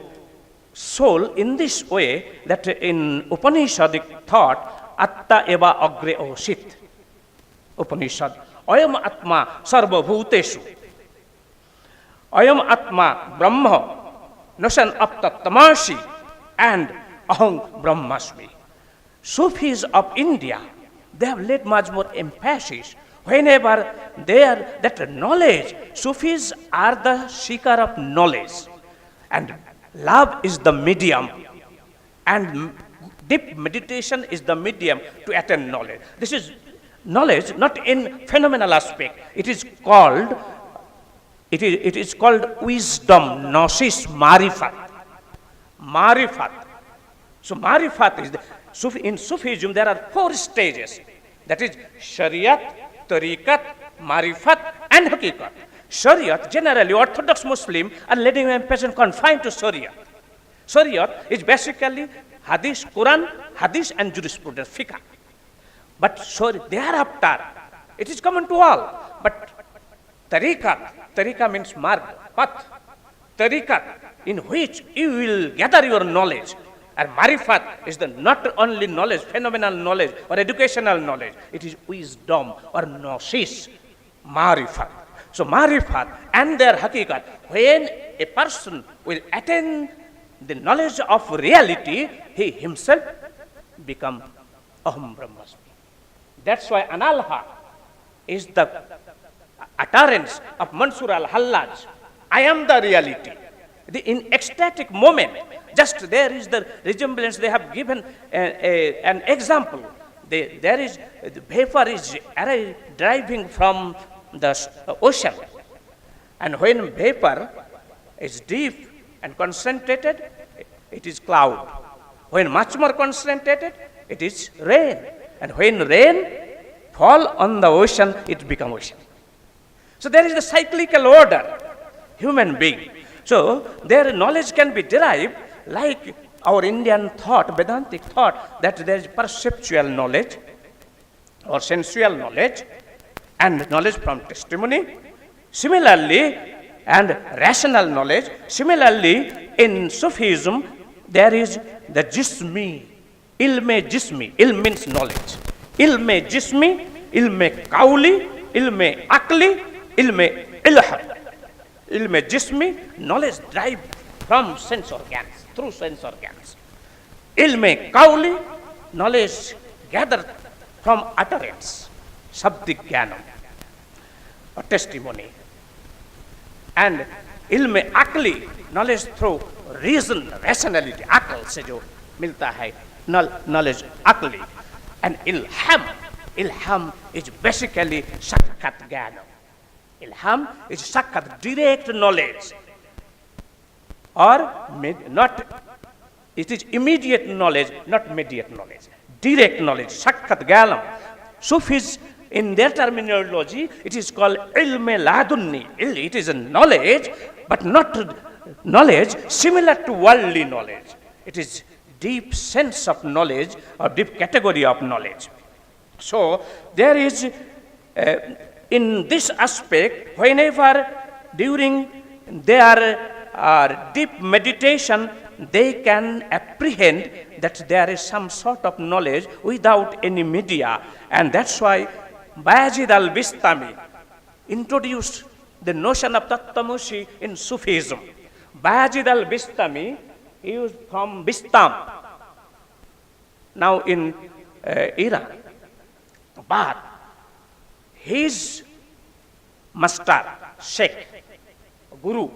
soul in this way, that in Upanishadic thought, Atta eva agre osit. Upanishad, Ayam Atma sarva bhuteshu. Ayam Atma Brahma Nasan Apta Tamashi and Aham Brahmasmi. Sufis of India, they have laid much more emphasis. Whenever they are that knowledge, Sufis are the seeker of knowledge, and love is the medium, and Deep meditation is the medium to attain knowledge. This is knowledge not in phenomenal aspect. It is called wisdom, gnosis, marifat. Marifat. So marifat is in Sufism there are 4 stages. That is Shariat, Tariqat, Marifat and Hakikat. Shariat, generally Orthodox Muslim are letting a person confined to Shariat. Shariat is basically Hadith, Quran, Hadith and jurisprudence, fiqh. But thereafter, it is common to all. But tariqat means marg, path. Tariqat, in which you will gather your knowledge. And marifat is the not only knowledge, phenomenal knowledge or educational knowledge. It is wisdom or gnosis, marifat. So marifat and their hakikat, when a person will attain the knowledge of reality, he himself become aham brahmasmi. That's why analha is the utterance of Mansur al-Hallaj. I am the reality. In ecstatic moment, just there is the resemblance. They have given an example. There is the vapor is driving from the ocean, and when vapor is deep and concentrated, it is cloud. When much more concentrated, it is rain. And when rain fall on the ocean, it becomes ocean. So there is the cyclical order, human being. So their knowledge can be derived like our Indian thought, Vedantic thought, that there is perceptual knowledge or sensual knowledge and knowledge from testimony. Similarly, and rational knowledge. Similarly, in Sufism, there is the jismi, ilme jismi. Ilm means knowledge. Ilme jismi, ilme kauli, ilme akli, ilme ilham. Ilme jismi, knowledge derived from sense organs, through sense organs. Ilme kauli, knowledge gathered from utterance, sabdik jnanam, or testimony. And ilme akli, knowledge through reason, rationality, akal se jo milta hai, knowledge akli. And ilham is basically sakkhat jnanam. Ilham is sakkhat, direct knowledge, or not, it is immediate knowledge, not immediate knowledge. Direct knowledge, sakkhat jnanam. Sufis, in their terminology, it is called ilme ladunni. It is a knowledge, but not knowledge similar to worldly knowledge. It is deep sense of knowledge or deep category of knowledge. So there is, in this aspect, whenever during their deep meditation, they can apprehend that there is some sort of knowledge without any media, and that's why Bayazid al-Bistami introduced the notion of Tattvamushi in Sufism. Bayazid al-Bistami, he was from Bistam, now in Iran. But his master, Sheikh, Guru,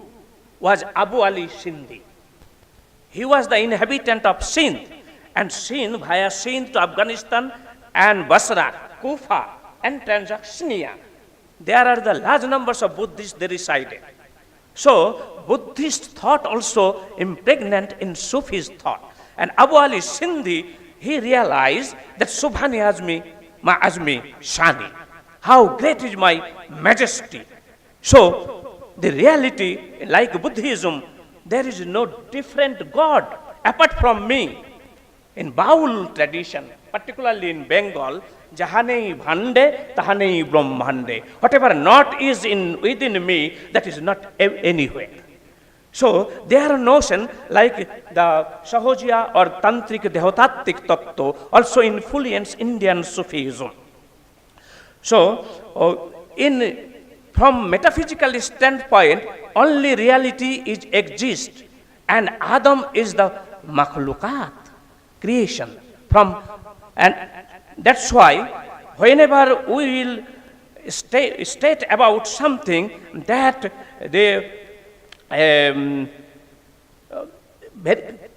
was Abu Ali Sindhi. He was the inhabitant of Sindh, and Sindh, via Sindh to Afghanistan and Basra, Kufa, and Transjordania. There are the large numbers of Buddhists they resided. So Buddhist thought also impregnant in Sufi's thought. And Abu Ali Sindhi, he realized that Subhani Azmi, Ma Azmi Shani. How great is my majesty. So the reality, like Buddhism, there is no different God apart from me. In Baul tradition, particularly in Bengal, Jahanei Bhande, Tahanei Brahmande. Whatever not is within me, that is not anywhere. So their notion, like the Sahojiya or Tantric Dehotattik Tattva, also influence Indian Sufism. So from metaphysical standpoint, only reality exists, and Adam is the makhlukat, creation. And that's why whenever we will state about something that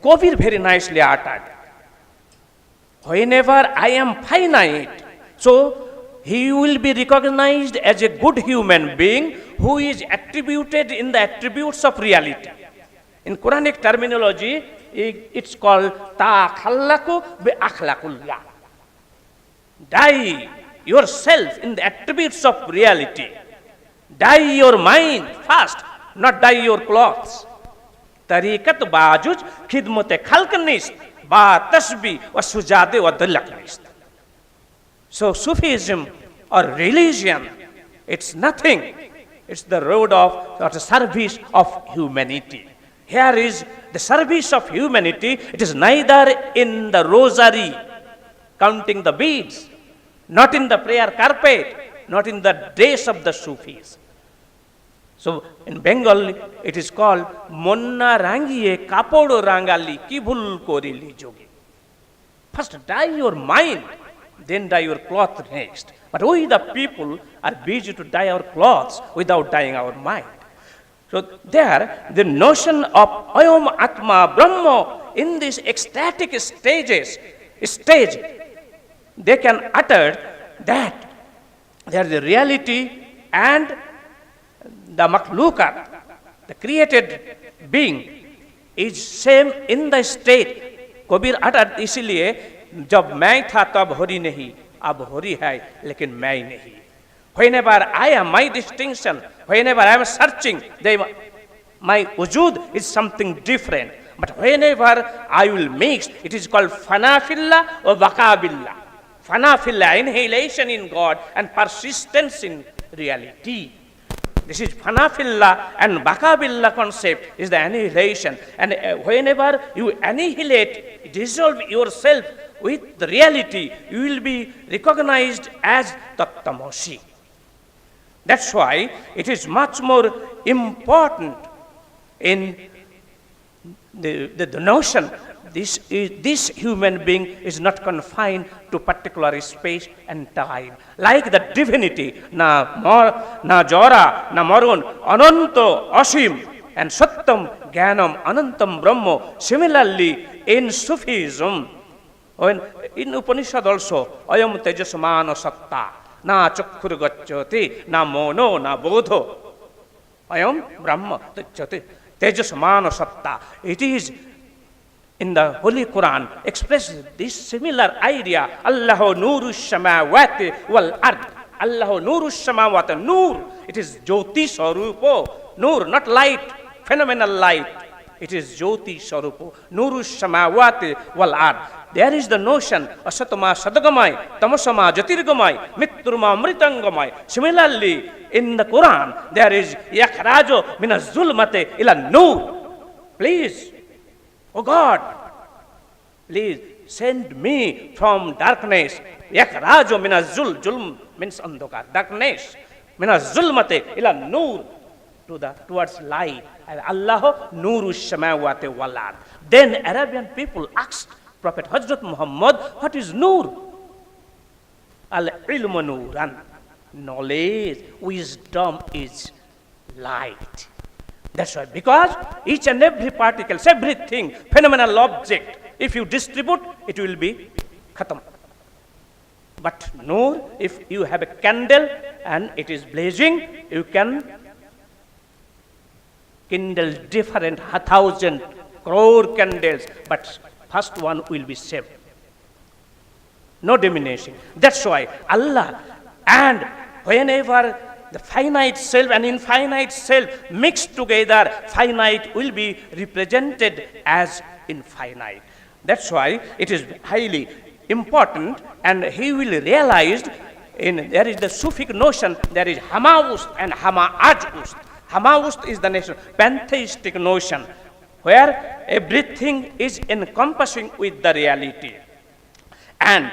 Kabir very nicely uttered. whenever I am finite, so he will be recognized as a good human being who is attributed in the attributes of reality. In Quranic terminology, it's called ta'akhallaku bi akhlaqullah. Dye yourself in the attributes of reality. Dye your mind first, not dye your clothes. Tariqat bajuj khidmate khalq nist ba tasbih wa sujade wa dallaq nist. So Sufism or religion, it's nothing. It's the road of or the service of humanity. Here is the service of humanity. It is neither in the rosary, counting the beads, not in the prayer carpet, not in the dress of the Sufis. So in Bengal, it is called Monna Rangiye Kapodo Rangali Kibul Korili Jogi. First dye your mind, then dye your cloth next. But we the people are busy to dye our clothes without dyeing our mind. So there, the notion of Ayam Atma Brahma in these ecstatic stage, they can utter that they are the reality and the makhlukat, the created being, is same in the state. Kabir uttered इसलिए जब मैं था तब होरी नहीं, अब होरी है लेकिन मैं नहीं. Whenever I am my distinction, whenever I am searching, my wujud is something different. But whenever I will mix, it is called fanafillah or vakabillah. Fanafillah, inhalation in God and persistence in reality. This is fanafillah and bakabillah concept is the annihilation. And whenever you annihilate, dissolve yourself with the reality, you will be recognized as Tattamoshi. That's why it is much more important in the notion this human being is not confined to particular space and time. Like the divinity, na jora, na marun, ananto, asim, and sattam, gyanam, anantam, brahmo. Similarly, in Sufism, in Upanishad also, ayam tejasmano satta, na chakkhur gacchati, na mono, na bodho. Ayam brahma tejasmano satta. It is in the Holy Quran expresses this similar idea. Allahu nuru samawati wal ard. Allahu nuru samawati. Nur. It is Jyoti Sarupo. Nur, not light, phenomenal light. It is Jyoti Sarupo. Nuru samawati wal ard. There is the notion asatama sadagamai, tamasama jatirgamai, mitruma amritangamai. Similarly, in the Quran, there is yakhrajo minas zulmate ila nur. Please, oh God, please send me from darkness. Yakhrajo minas zulm means andhakar. Darkness. Minas zulmate ila nur. Towards light. Allah nuru samawati wal ard. Then Arabian people asked Prophet Hazrat Muhammad, what is nur? Al-ilmu nuran. Knowledge, wisdom is light. That's why, because each and every particle, everything, phenomenal object, if you distribute, it will be khatam. But nur, if you have a candle and it is blazing, you can kindle different 1,000 crore candles, but first one will be saved. No diminishing. That's why Allah, and whenever the finite self and infinite self mixed together, finite will be represented as infinite. That's why it is highly important, and he will realize there is the Sufic notion, there is Hamaust and Hamaajust. Hamaust is the nation, pantheistic notion, where everything is encompassing with the reality. And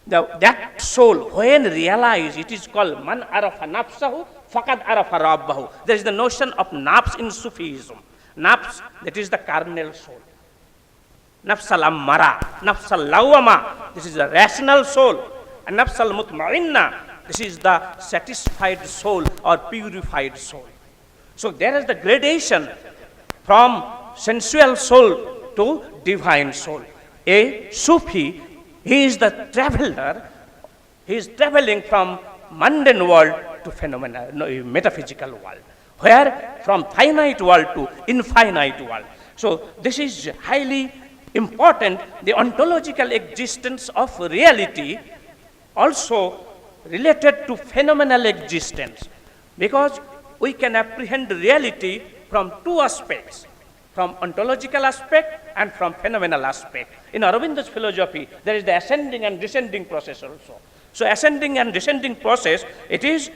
that soul, when realized, it is called man arafa nafsahu, faqad arafa rabbahu. There is the notion of nafs in Sufism. Nafs, that is the carnal soul. Nafs al-ammara, nafs al-lawama, this is the rational soul. And nafs al-mutma'inna, this is the satisfied soul or purified soul. So there is the gradation from sensual soul to divine soul. A Sufi He is the traveler. He is traveling from mundane world to phenomenal, no, metaphysical world. Where? From finite world to infinite world. So this is highly important. The ontological existence of reality also related to phenomenal existence, because we can apprehend reality from two aspects, from ontological aspect and from phenomenal aspect. In Aurobindo's philosophy, there is the ascending and descending process also. So ascending and descending process, it is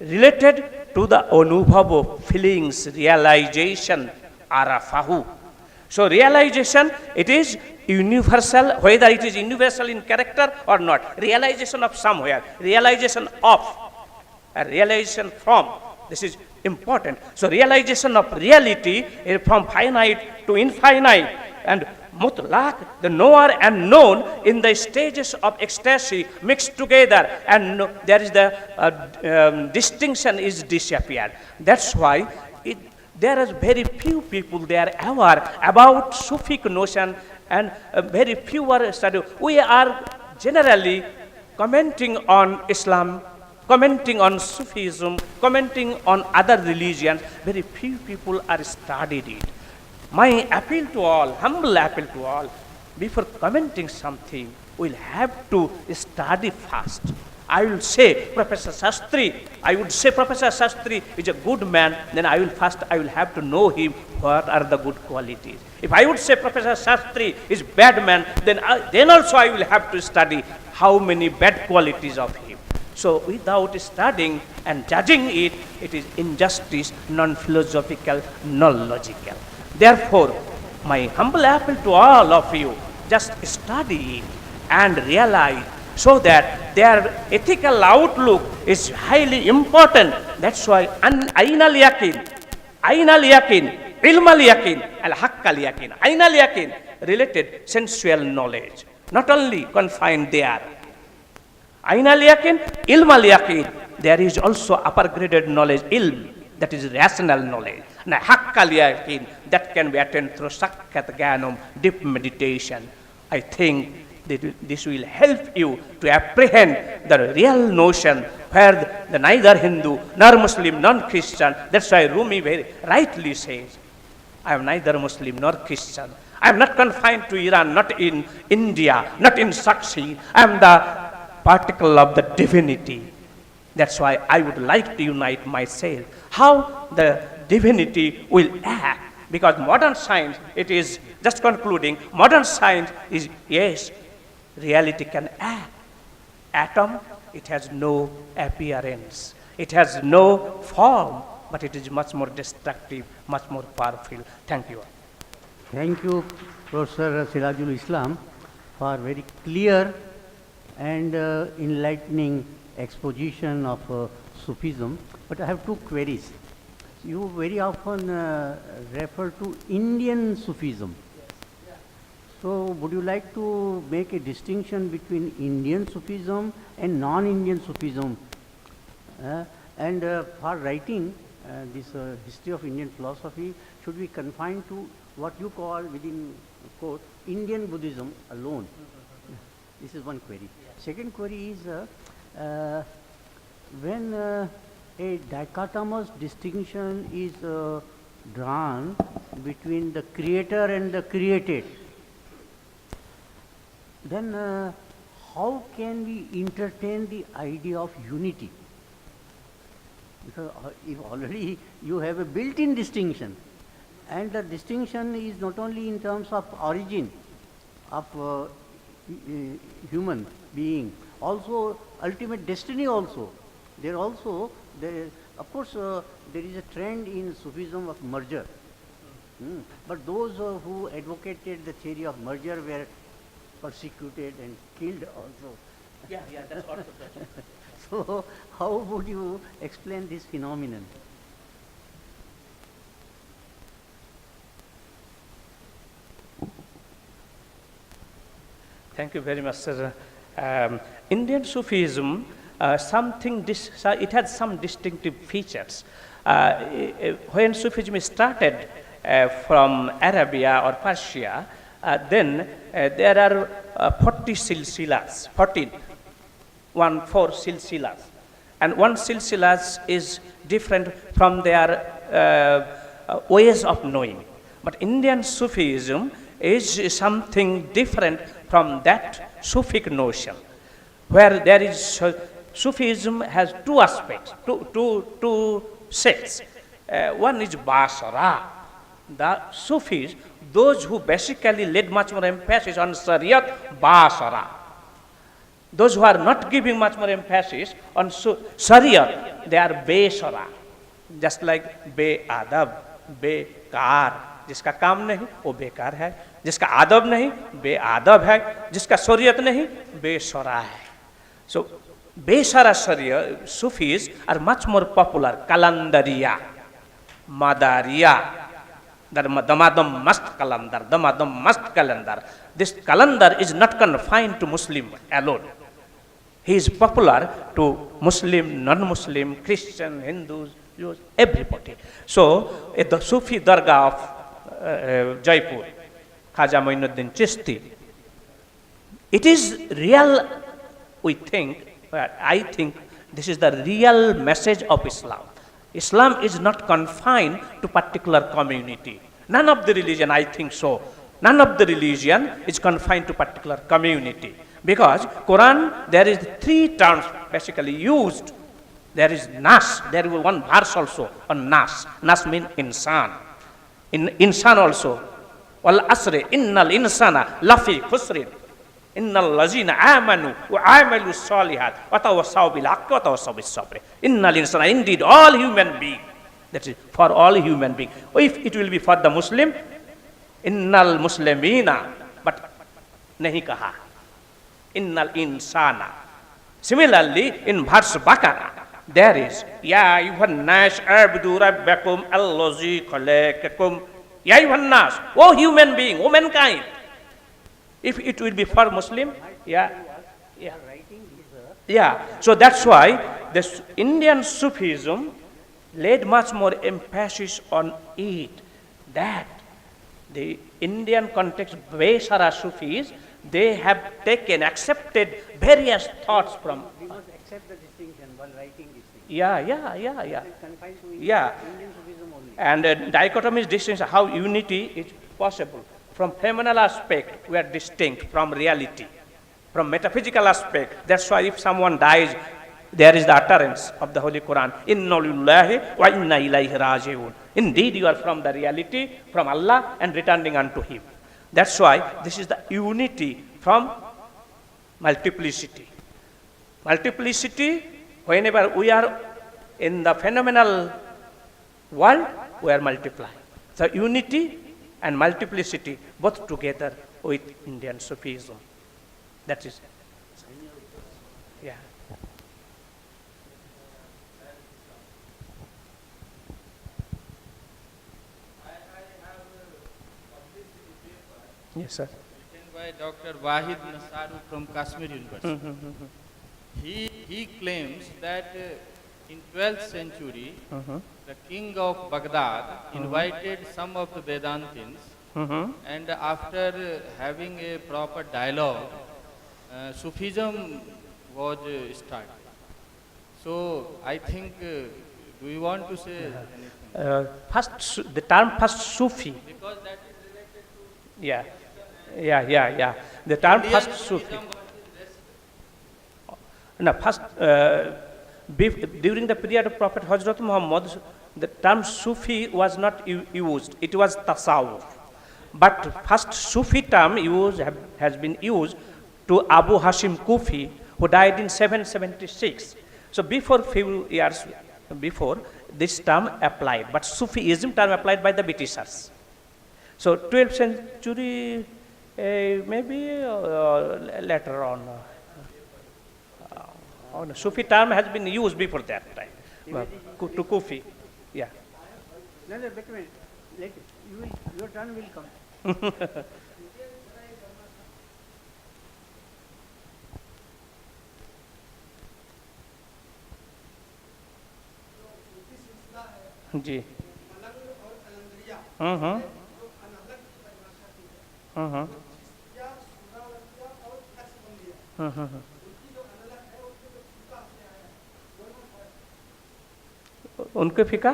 related to the anubhava, feelings, realization, arafahu. So realization, it is universal, whether it is universal in character or not. Realization of somewhere, realization of, a realization from. This is important. So realization of reality is from finite to infinite, and mutlaq, the knower and known in the stages of ecstasy mixed together, and there is the distinction is disappeared. That's why there are very few people they are aware about Sufic notion, and very few are studying. We are generally commenting on Islam, commenting on Sufism, commenting on other religions. Very few people are studied it. My appeal to all, humble appeal to all, before commenting something, we'll have to study first. I will say Professor Sastry, I would say Professor Sastry is a good man, then I will have to know him, what are the good qualities. If I would say Professor Sastry is bad man, then also I will have to study how many bad qualities of him. So without studying and judging it, it is injustice, non-philosophical, non-logical. Therefore, my humble appeal to all of you, just study it and realize, so that their ethical outlook is highly important. That's why Ainal Yakin, Ilmal Yakin, and Hakkal Yakin. Ainal Yakin, related sensual knowledge, not only confined there. Ainal Yakin, Ilmal Yakin, there is also upper graded knowledge, ilm, that is rational knowledge. Now, Hakkal Yakin, that can be attained through Sakkat Gyanam, deep meditation. I think this will help you to apprehend the real notion, where the neither Hindu nor Muslim nor Christian. That's why Rumi very rightly says, I am neither Muslim nor Christian. I am not confined to Iran, not in India, not in Sakshi. I am the particle of the divinity. That's why I would like to unite myself. How the divinity will act? Because modern science, it is just concluding, modern science is, yes, reality can act. Atom, it has no appearance. It has no form, but it is much more destructive, much more powerful. Thank you. Thank you, Professor Sirajul Islam, for very clear and enlightening exposition of Sufism. But I have two queries. You very often refer to Indian Sufism. So would you like to make a distinction between Indian Sufism and non-Indian Sufism? And for writing this history of Indian philosophy, should be confined to what you call, within quote, Indian Buddhism alone? This is one query. Second query is, when a dichotomous distinction is drawn between the creator and the created, then how can we entertain the idea of unity? Because if already you have a built-in distinction, and the distinction is not only in terms of origin of human being, also ultimate destiny also. Of course, there is a trend in Sufism of merger. But those who advocated the theory of merger were persecuted and killed also. Yeah, that's also true. So, how would you explain this phenomenon? Thank you very much, sir. Indian Sufism, it has some distinctive features. When Sufism started from Arabia or Persia, then there are 40 silsilas, 14, 4 silsilas. And one silsilas is different from their ways of knowing. But Indian Sufism is something different from that Sufic notion, where there is Sufism has two aspects, two sects. One is Basara. The Sufis, those who basically laid much more emphasis on Shariat, Basara. Those who are not giving much more emphasis on Shariat, they are Besara. Just like Be-Adab, Bekar. जिसका काम नहीं वो बेकार है, जिसका आदब नहीं बेआदब है, जिसका शरीयत नहीं बेशरा है. So Beshara Sharia Sufis are much more popular. Kalandariya, Madariya, the Damadam must calendar. This calendar is not confined to Muslim alone. He is popular to Muslim, non-Muslim, Christian, Hindus, Jews, everybody. So at the Sufi Dargah of Jaipur, Khaja Moinuddin Chishti, it is real, I think this is the real message of Islam. Islam is not confined to particular community. None of the religion, I think so. None of the religion is confined to particular community. Because Quran, there is 3 terms basically used. There is Nas, there is one verse also on Nas. Nas means insan. In insan also. Wal asri innal insana lafi khusrin. Innal lazina amanu wa amalu salihat wa tawassaw bil haqqi wa tawassaw bis sabr. Innal insana, indeed all human beings. That is for all human beings. If it will be for the Muslim, innal muslimina, but nahi kaha. Innal insana. Similarly, in verse Baqarah, there is Ya ayyuhan nas abdu rabbakum allazi khalaqakum. Ya ayyuhan nas, O human being, O mankind. If it will be for Muslim, yeah. So that's why this Indian Sufism laid much more emphasis on it, that the Indian context, Besara Sufis, they have accepted various thoughts from. We must accept the distinction while writing this thing. Yeah. It is confined to Yeah. Indian Sufism only. And dichotomy is distinction, how unity is possible. From phenomenal aspect, we are distinct from reality. From metaphysical aspect, that's why if someone dies, there is the utterance of the Holy Quran, Inna lillahi wa inna ilayhi raji'un. Indeed, you are from the reality, from Allah, and returning unto Him. That's why this is the unity from multiplicity. Multiplicity, whenever we are in the phenomenal world, we are multiplying. So unity and multiplicity both together with Indian Sufism. That is, yeah. Yes, sir. Written by Dr. Wahid Nasaru from Kashmir University. He claims that in 12th century, the king of Baghdad invited some of the Vedantins, and after having a proper dialogue, Sufism was started. So I think, do you want to say anything? The term first Sufi. Because that is related to Yeah. The term first Sufi. No, first, during the period of Prophet Hazrat Muhammad, the term Sufi was not used. It was Tasawwuf. But first Sufi term has been used to Abu Hashim Kufi, who died in 776. So before few years before, this term applied. But Sufism term applied by the Britishers. So 12th century, maybe later on. Sufi term has been used before that time, to Kufi. Yeah. No, wait a minute. Your turn will come. जी उनके फीका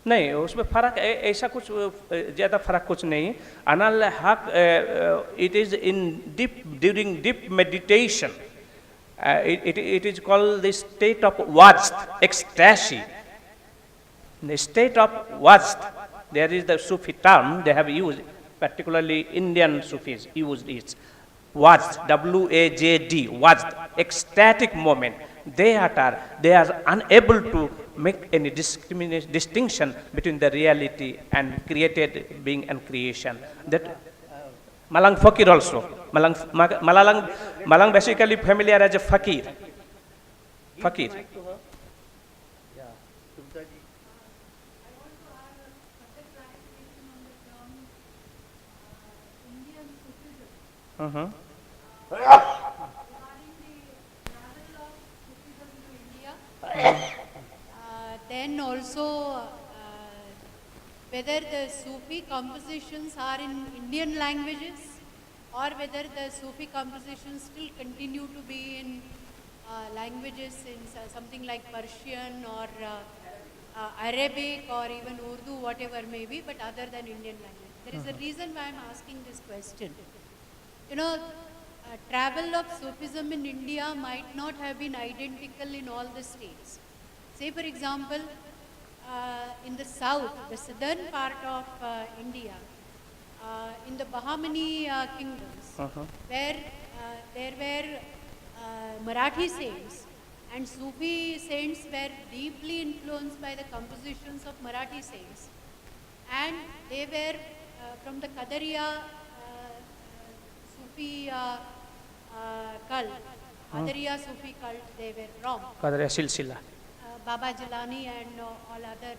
नहीं, उसमें फर्क ऐसा कुछ ज़्यादा फर्क कुछ नहीं. Anal haq, it is in during deep meditation. It is called the state of wajt, ecstasy. The state of wajt, there is the Sufi term they have used, particularly Indian Sufis used it. Wajt, W-A-J-D, wajt, ecstatic moment. They are unable to make any distinction between the reality and created being and creation. That Malang Fakir also. Malang basically familiar as a Fakir. Fakir. Then also whether the Sufi compositions are in Indian languages or whether the Sufi compositions still continue to be in languages in something like Persian or Arabic or even Urdu, whatever may be, but other than Indian language. There is a reason why I'm asking this question. You know, travel of Sufism in India might not have been identical in all the states. Say for example, in the south, the southern part of India, in the Bahmani kingdoms, where there were Marathi saints, and Sufi saints were deeply influenced by the compositions of Marathi saints, and they were from the Qadariya Sufi cult, Qadariya Sufi cult, they were from. Qadariya Silsila. Baba Jilani and all other.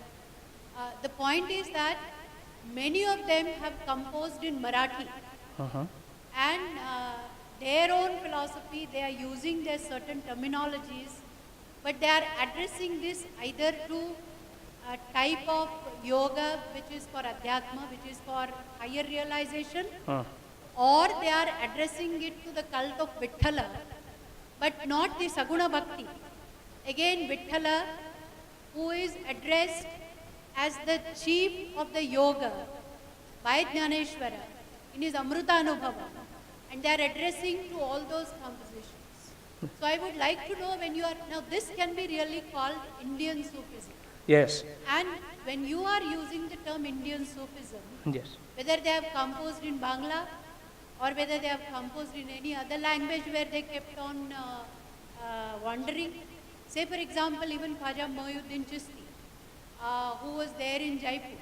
The point is that many of them have composed in Marathi. And their own philosophy, they are using their certain terminologies, but they are addressing this either to a type of yoga which is for Adhyatma, which is for higher realization, or they are addressing it to the cult of Vithala, but not the Saguna Bhakti. Again, Vithala, who is addressed as the chief of the yoga by Jnaneshwara in his Amrutanubhava, and they are addressing to all those compositions. So I would like to know when you are, now this can be really called Indian Sufism. Yes. And when you are using the term Indian Sufism, Yes. whether they have composed in Bangla or whether they have composed in any other language where they kept on wandering. Say for example, even Khwaja Mohyuddin Chishti, who was there in Jaipur,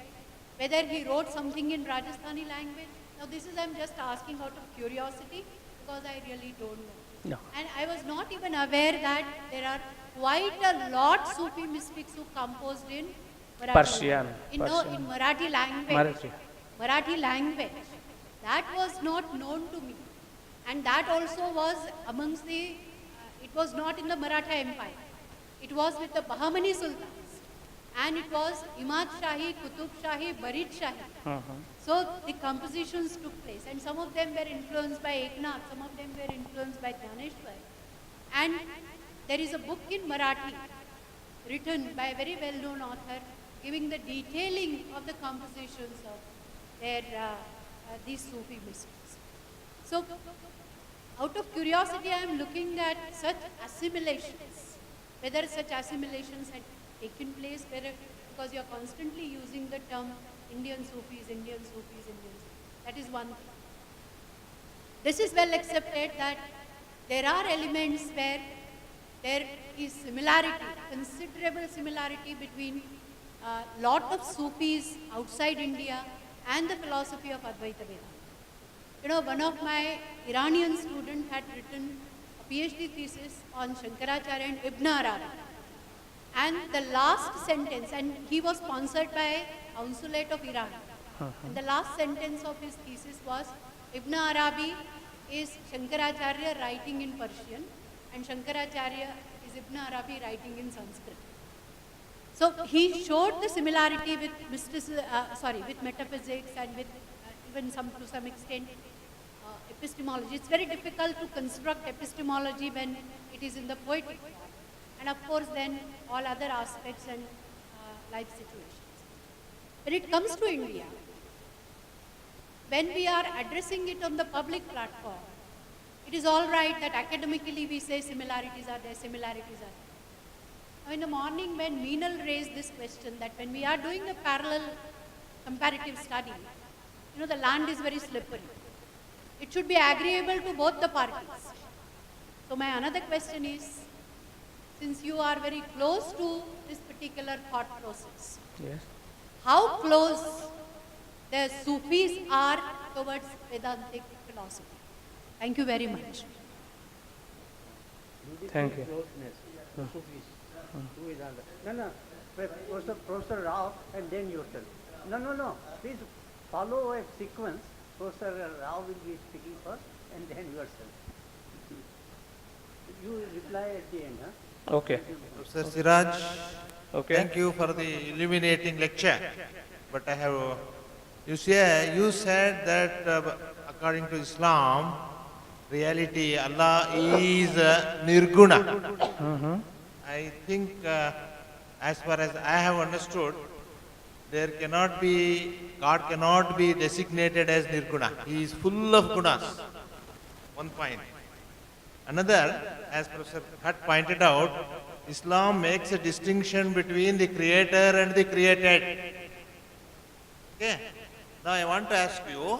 whether he wrote something in Rajasthani language. Now this is, I'm just asking out of curiosity because I really don't know. No. And I was not even aware that there are quite a lot Sufi mystics who composed in Marathi Persian. in Marathi language. Marathi language. That was not known to me. And that also was amongst the, it was not in the Maratha Empire. It was with the Bahmani Sultans. And it was Imad Shahi, Qutub Shahi, Barid Shahi. So the compositions took place. And some of them were influenced by Eknath, some of them were influenced by Jnaneshwar. And there is a book in Marathi written by a very well-known author giving the detailing of the compositions of their, these Sufi mystics. So out of curiosity, I am looking at such assimilations, whether such assimilations had taken place, because you are constantly using the term Indian Sufis, Indian Sufis, Indian Sufis. That is one thing. This is well accepted that there are elements where there is similarity, considerable similarity between lot of Sufis outside India and the philosophy of Advaita Vedanta. You know, one of my Iranian students had written a PhD thesis on Shankaracharya and Ibn Arabi. And the last sentence, and he was sponsored by Consulate of Iran. And the last sentence of his thesis was, Ibn Arabi is Shankaracharya writing in Persian and Shankaracharya is Ibn Arabi writing in Sanskrit. So he showed the similarity with with metaphysics and with even to some extent epistemology. It's very difficult to construct epistemology when it is in the poetic form. And of course then all other aspects and life situations. When it comes to India, when we are addressing it on the public platform, it is all right that academically we say similarities are there, similarities are there. Now in the morning when Meenal raised this question that when we are doing a parallel comparative study, the land is very slippery. It should be agreeable to both the parties. So my another question is, since you are very close to this particular thought process, Yes. how close the Sufis are towards Vedantic philosophy? Thank you very much. Thank you. Closeness, Sufis, to Vedanta. No, Professor Rao and then yourself. No, please follow a sequence. Professor Rao will be speaking first and then yourself. You reply at the end, huh? Okay. Professor Siraj, Okay. thank you for the illuminating lecture. But I have, you said that according to Islam, reality, Allah is Nirguna. I think, as far as I have understood, God cannot be designated as Nirguna. He is full of gunas. One point. Another, as Professor Bhatt pointed out, Islam makes a distinction between the creator and the created. Okay. Now I want to ask you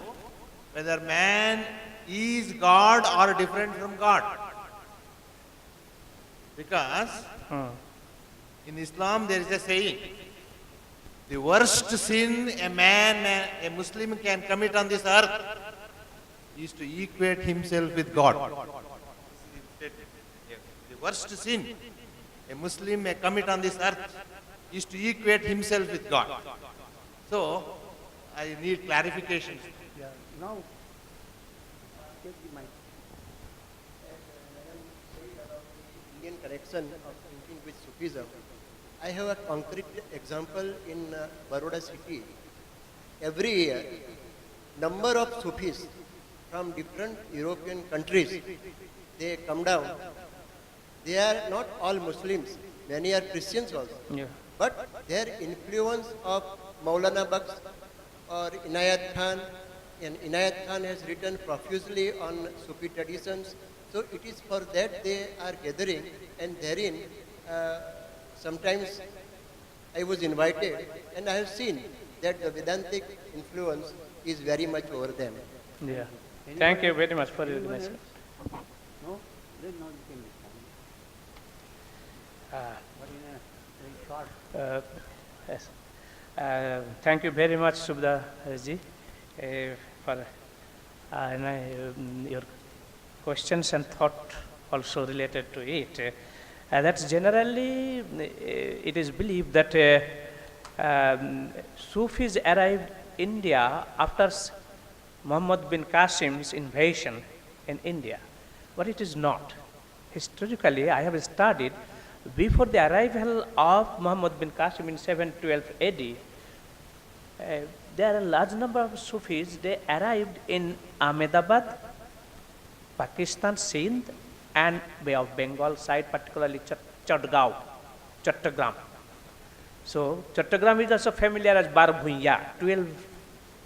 whether man is God or different from God. Because in Islam there is a saying, the worst sin a Muslim can commit on this earth is to equate himself with God. The worst sin a Muslim may commit on this earth is to equate himself with God. So, I need clarification. Yeah. Now, take the mic. Indian correction of thinking with Sufism. I have a concrete example in Baroda city. Every year, number of Sufis from different European countries, they come down. They are not all Muslims, many are Christians also. Yeah. But their influence of Maulana Baksh or Inayat Khan, and Inayat Khan has written profusely on Sufi traditions. So it is for that they are gathering, and therein sometimes I was invited and I have seen that the Vedantic influence is very much over them. Yeah. Thank you very much for your Anyone message. else? No? Then now you can respond. But in a very short. Yes. Thank you very much, Subhda ji, for your questions and thought also related to it. That's generally, it is believed that Sufis arrived India after Muhammad bin Qasim's invasion in India, but it is not. Historically, I have studied before the arrival of Muhammad bin Qasim in 712 AD, there are a large number of Sufis. They arrived in Ahmedabad, Pakistan, Sindh, and Bay of Bengal side, particularly Chattagram. So Chattagram is also familiar as Barbhunya. 12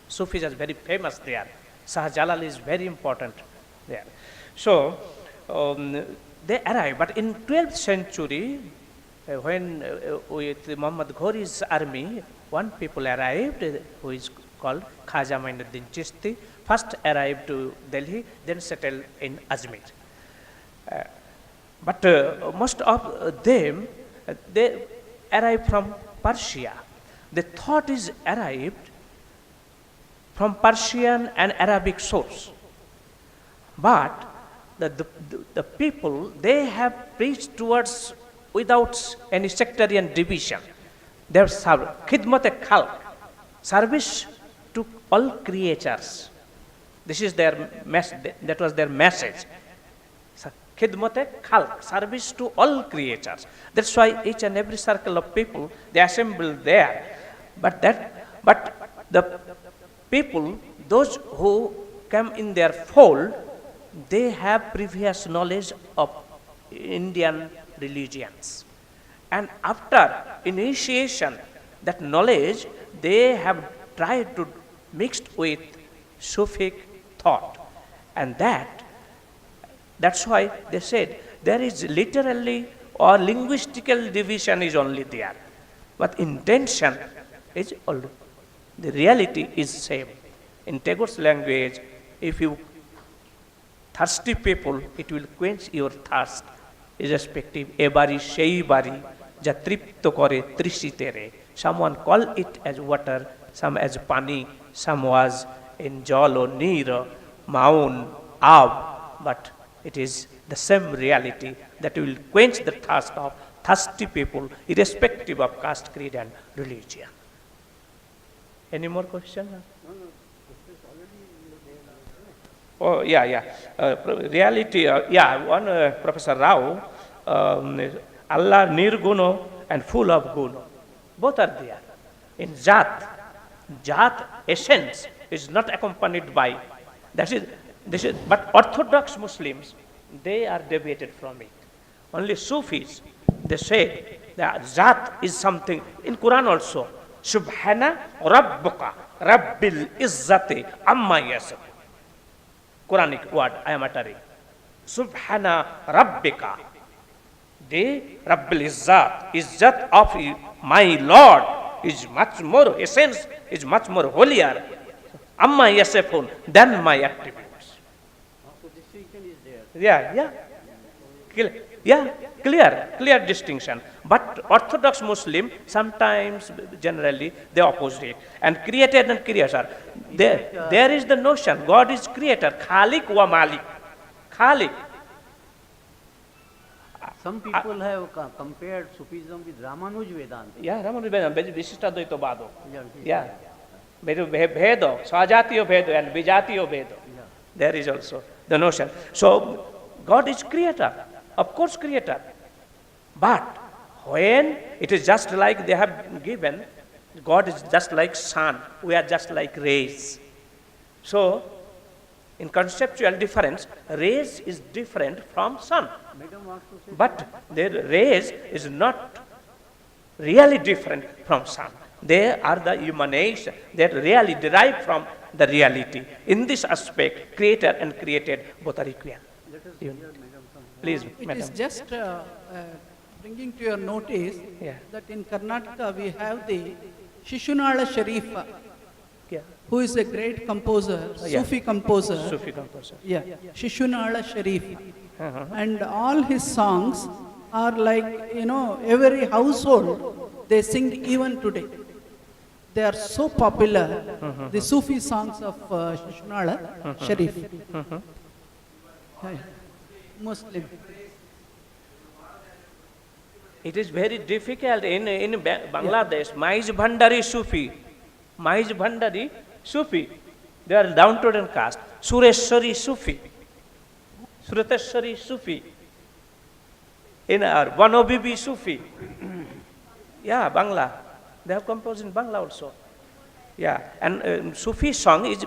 Sufis are very famous there. Shah Jalal is very important there. So they arrived, but in 12th century, when with Muhammad Ghori's army, one people arrived who is called Khaja Mainuddin Chishti. First arrived to Delhi, then settled in Ajmer. But most of them, they arrived from Persia. The thought is arrived from Persian and Arabic source. But the people, they have preached towards without any sectarian division. Their khidmat-e khalq, service to all creatures. This is their that was their message. Khidmate khalq, service to all creatures. That's why each and every circle of people, they assemble there. But the people, those who come in their fold, they have previous knowledge of Indian religions. And after initiation, that knowledge, they have tried to mix with Sufic thought. And that's why they said there is literally or linguistical division is only there. But intention is all, the reality is same. In Tagore's language, if you thirsty people, it will quench your thirst, irrespective. Ebari shei bari, ja tripto kore trishitere. Someone call it as water, some as pani, some was in jal or neer, maun, ab, but it is the same reality that will quench the thirst of thirsty people, irrespective of caste, creed, and religion. Any more questions? Oh, yeah. Reality, one Professor Rao, Allah nirguno and full of guno. Both are there. In Jat essence is not accompanied by, but Orthodox Muslims, they are deviated from it. Only Sufis, they say that Jat is something, in Quran also, Subhana Rabbuka, Rabbil Izzati Amma Yasab. Quranic word I am uttering. Subhana Rabbika. The Rabbil Izzat of my Lord is much more, essence is much more holier, Amma Yasefun, than my attributes. So distinction is there. Clear distinction. But Orthodox Muslim, sometimes, generally, they oppose it. And created and creator. There is the notion, God is creator, Khalik wa Malik. Khalik. Some people have compared Sufism with Ramanuj Vedanta. Yeah, Ramanuj Vedanta, Vishishtadvaita Bado. Yeah. Bhedo, Swajatiyo Bhedo and Vijatiyo Bhedo. There is also the notion. So, God is creator, of course creator. But when it is just like they have given, God is just like sun, we are just like rays. So, in conceptual difference, rays is different from sun. But their rays is not really different from sun. They are the emanation that really derive from the reality. In this aspect, creator and created both are equal. Please, It madam. is just bringing to your notice that in Karnataka we have the Shishunala Sharifa, who is a great composer, Sufi composer. Sufi composer. Yeah, Shishunala Sharif. And all his songs are like, every household, they sing even today. They are so popular, the Sufi songs of Shishunala Sharif. Muslim. It is very difficult in Bangladesh. Maiz Bhandari Sufi. They are downtrodden caste. Sureshwari Sufi. Surateshwari Sufi. In our Vanobibi Sufi. Yeah, Bangla. They have composed in Bangla also. Yeah, and Sufi song is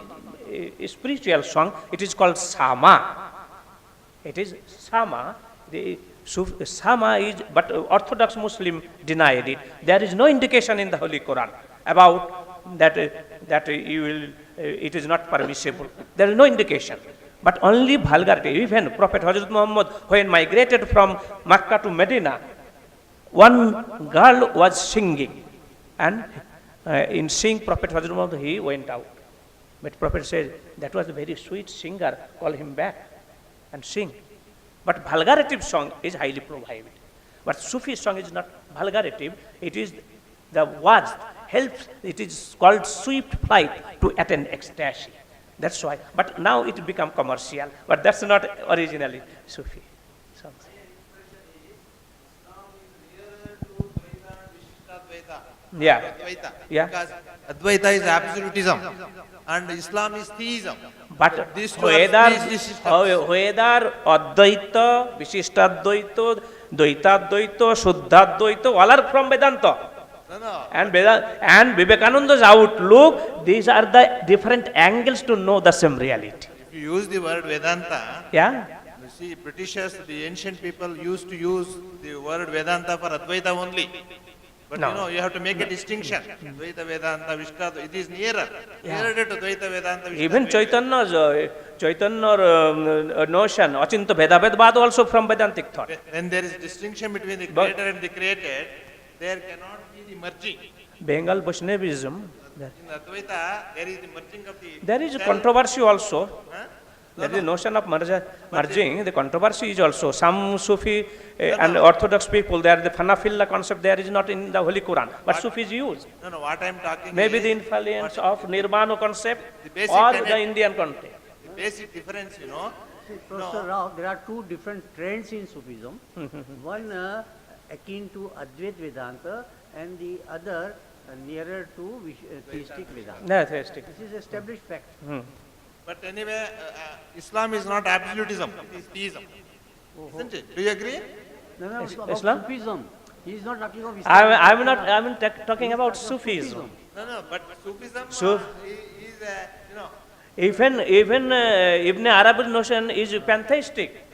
a spiritual song. It is called Sama. It is Sama. Sama is, but Orthodox Muslim denied it. There is no indication in the Holy Quran about that it is not permissible. There is no indication. But only vulgarity. Even Prophet Hazrat Muhammad, when migrated from Makkah to Medina, one girl was singing. And in singing, Prophet Hazrat Muhammad, he went out. But Prophet said, that was a very sweet singer, call him back and sing. But vulgarative song is highly prohibited. But Sufi song is not vulgarative. It is the words helps. It is called swift flight to attain ecstasy. That's why. But now it become commercial. But that's not originally Sufi song. Yeah. Advaita. Yeah. Because Advaita is absolutism and Islam is theism. But These two are whether spiritualist systems. Advaita, Vishishtadvaita, Dvaitadvaita, Shuddhadvaita, all are from Vedanta. No. And Vivekananda's outlook, these are the different angles to know the same reality. If you use the word Vedanta, Yeah. you see, Britishers, the ancient people used to use the word Vedanta for Advaita only. But No. you have to make a distinction. Dvaita Vedanta, Vishtadvaita, it is nearer to Dvaita Vedanta, Even Vishtadvaita. Chaitanya's notion, Achinta Vedabedvad also from Vedantic thought. When there is distinction between the creator and the created, there cannot be the merging. Bengal Vaishnavism, In Advaita, there is the merging of the there is a self. controversy also. Huh? There is the notion of merging. The controversy is also some Sufi and Orthodox people. There, the Fanafilla concept there is not in the Holy Quran, but Sufis use. No, what I am talking Maybe is the influence of Nirvana concept the basic or tenet- the Indian context. the basic difference, See, Professor Rao, there are two different trends in Sufism. One akin to Advait Vedanta and the other nearer to theistic Vedanta. No, theistic. This is established fact. But anyway, Islam is not absolutism, it is theism. Isn't it? Do you agree? No, it's about Islam? Sufism. He is not talking of Islam. I'm talking about Sufism. No, but Sufism Suf- is, Even Ibn Arabi's notion is pantheistic.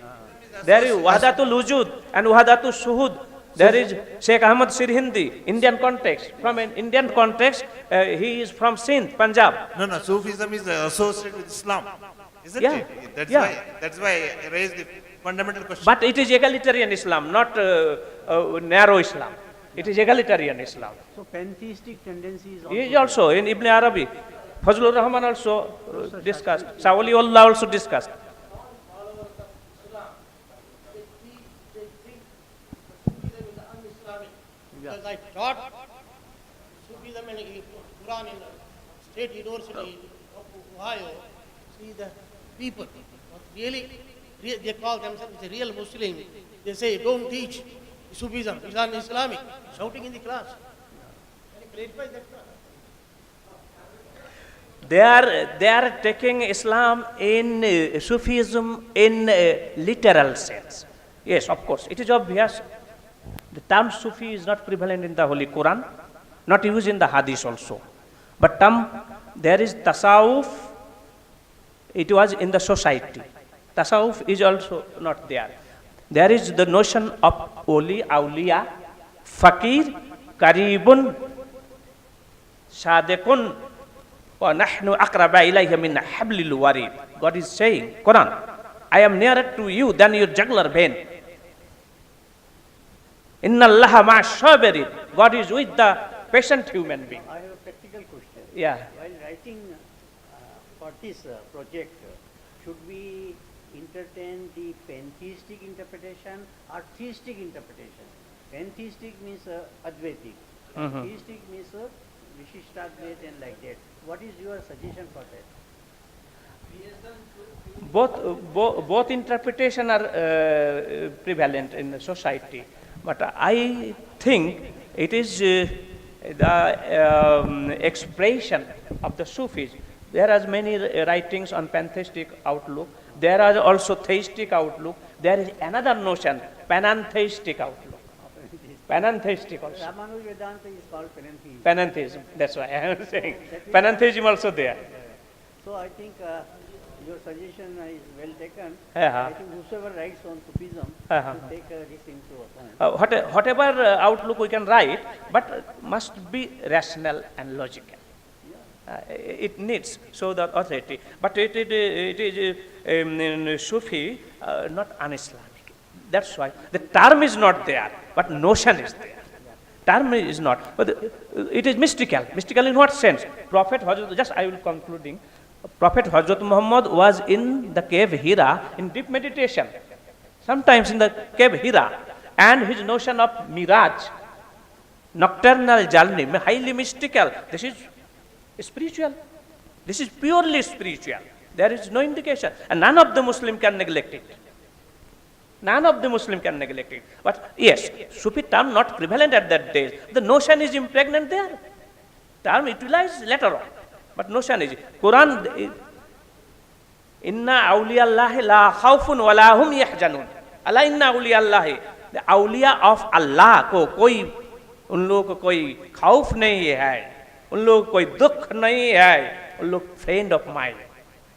There is Wahdatul Wujud and Wahdatul Shuhud. There is Sheikh Ahmad Sirhindi, Indian context. From an Indian context, he is from Sindh, Punjab. No, Sufism is associated with Islam, isn't Yeah. it? Yeah. That's why I raised the fundamental question. But it is egalitarian Islam, not narrow Islam. It is egalitarian Islam. So pantheistic tendencies He is also in Ibn Arabi. Fazlur Rahman also discussed. Sawaliullah also discussed. Because I taught Sufism and Quran in the State University of Ohio. See, the people, they call themselves a real Muslim. They say, don't teach Sufism, it's un-Islamic. Shouting in the class. Can you clarify that? They are taking Islam in Sufism in literal sense. Yes, of course. It is obvious. The term Sufi is not prevalent in the Holy Quran, not used in the Hadith also. But there is Tasawwuf, it was in the society. Tasawwuf is also not there. There is the notion of Oli, Awliya, Fakir, Karibun, Sadekun, wa nahnu aqraba ilayhi min hablil warid. God is saying, Quran, I am nearer to you than your jugular vein. Inna Allaha ma'ash-sabirin. God is with the patient human being. I have a practical question. Yeah. While writing for this project, should we entertain the pantheistic interpretation or theistic interpretation? Pantheistic means Advaitic. Theistic means Vishishtadvait and like that. What is your suggestion for that? Both interpretation are prevalent in the society. But I think it is the expression of the Sufis. There are many writings on pantheistic outlook. There are also theistic outlook. There is another notion, panentheistic outlook. Panentheistic also. Ramanuja Vedanta is called panentheism. Panentheism, that's why I am saying. Panentheism also there. So I think your suggestion is well taken. Uh-huh. I think whosoever writes on Sufism Uh-huh. should take this into account. Whatever outlook we can write, but must be rational and logical. It needs so the authority. But it is in Sufi, not un-Islamic. That's why the term is not there, but notion is there. Term is not, but it is mystical. Mystical in what sense? Prophet Hazrat, just I will concluding. Prophet Hazrat Muhammad was in the cave Hira in deep meditation. Sometimes in the cave Hira, and his notion of miraj, nocturnal journey, highly mystical. This is spiritual. This is purely spiritual. There is no indication, and none of the Muslim can neglect it. None of the Muslim can neglect it. But yes, Sufi term not prevalent at that day. The notion is impregnant there. Term utilized later on. But notion is, Quran, Inna awliya Allahi la khawfun wa la hum yahjanun. Allah inna awliya Allahi. The awliya of Allah को कोई उन लोगों को कोई खौफ नहीं है, उन लोगों को कोई दुख नहीं है, उन लोग friend of mine.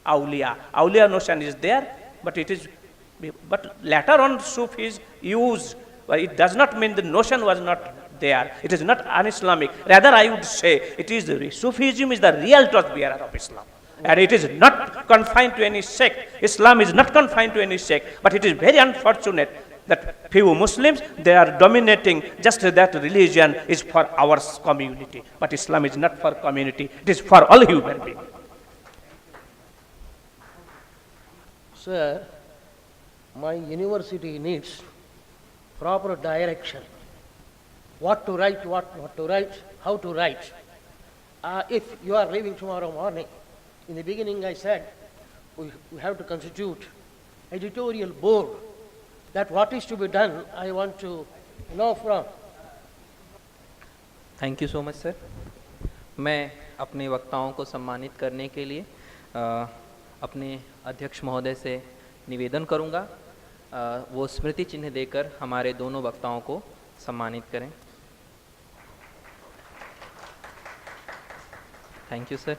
Awliya notion is there, but later on Sufis used, but it does not mean the notion was not there. It is not un-Islamic. Rather, I would say Sufism is the real torchbearer of Islam. And it is not confined to any sect. Islam is not confined to any sect, but it is very unfortunate that few Muslims, they are dominating just that religion is for our community. But Islam is not for community. It is for all human beings. Sir, my university needs proper direction. What to write, what not to write, how to write. If you are leaving tomorrow morning, in the beginning I said, we have to constitute editorial board. That what is to be done, I want to know from. Thank you so much sir. मैं अपने वक्ताओं को सम्मानित करने के लिए अपने अध्यक्ष महोदय से निवेदन करूंगा वो स्मृति चिन्ह देकर हमारे दोनों वक्ताओं को सम्मानित करें. Thank you sir.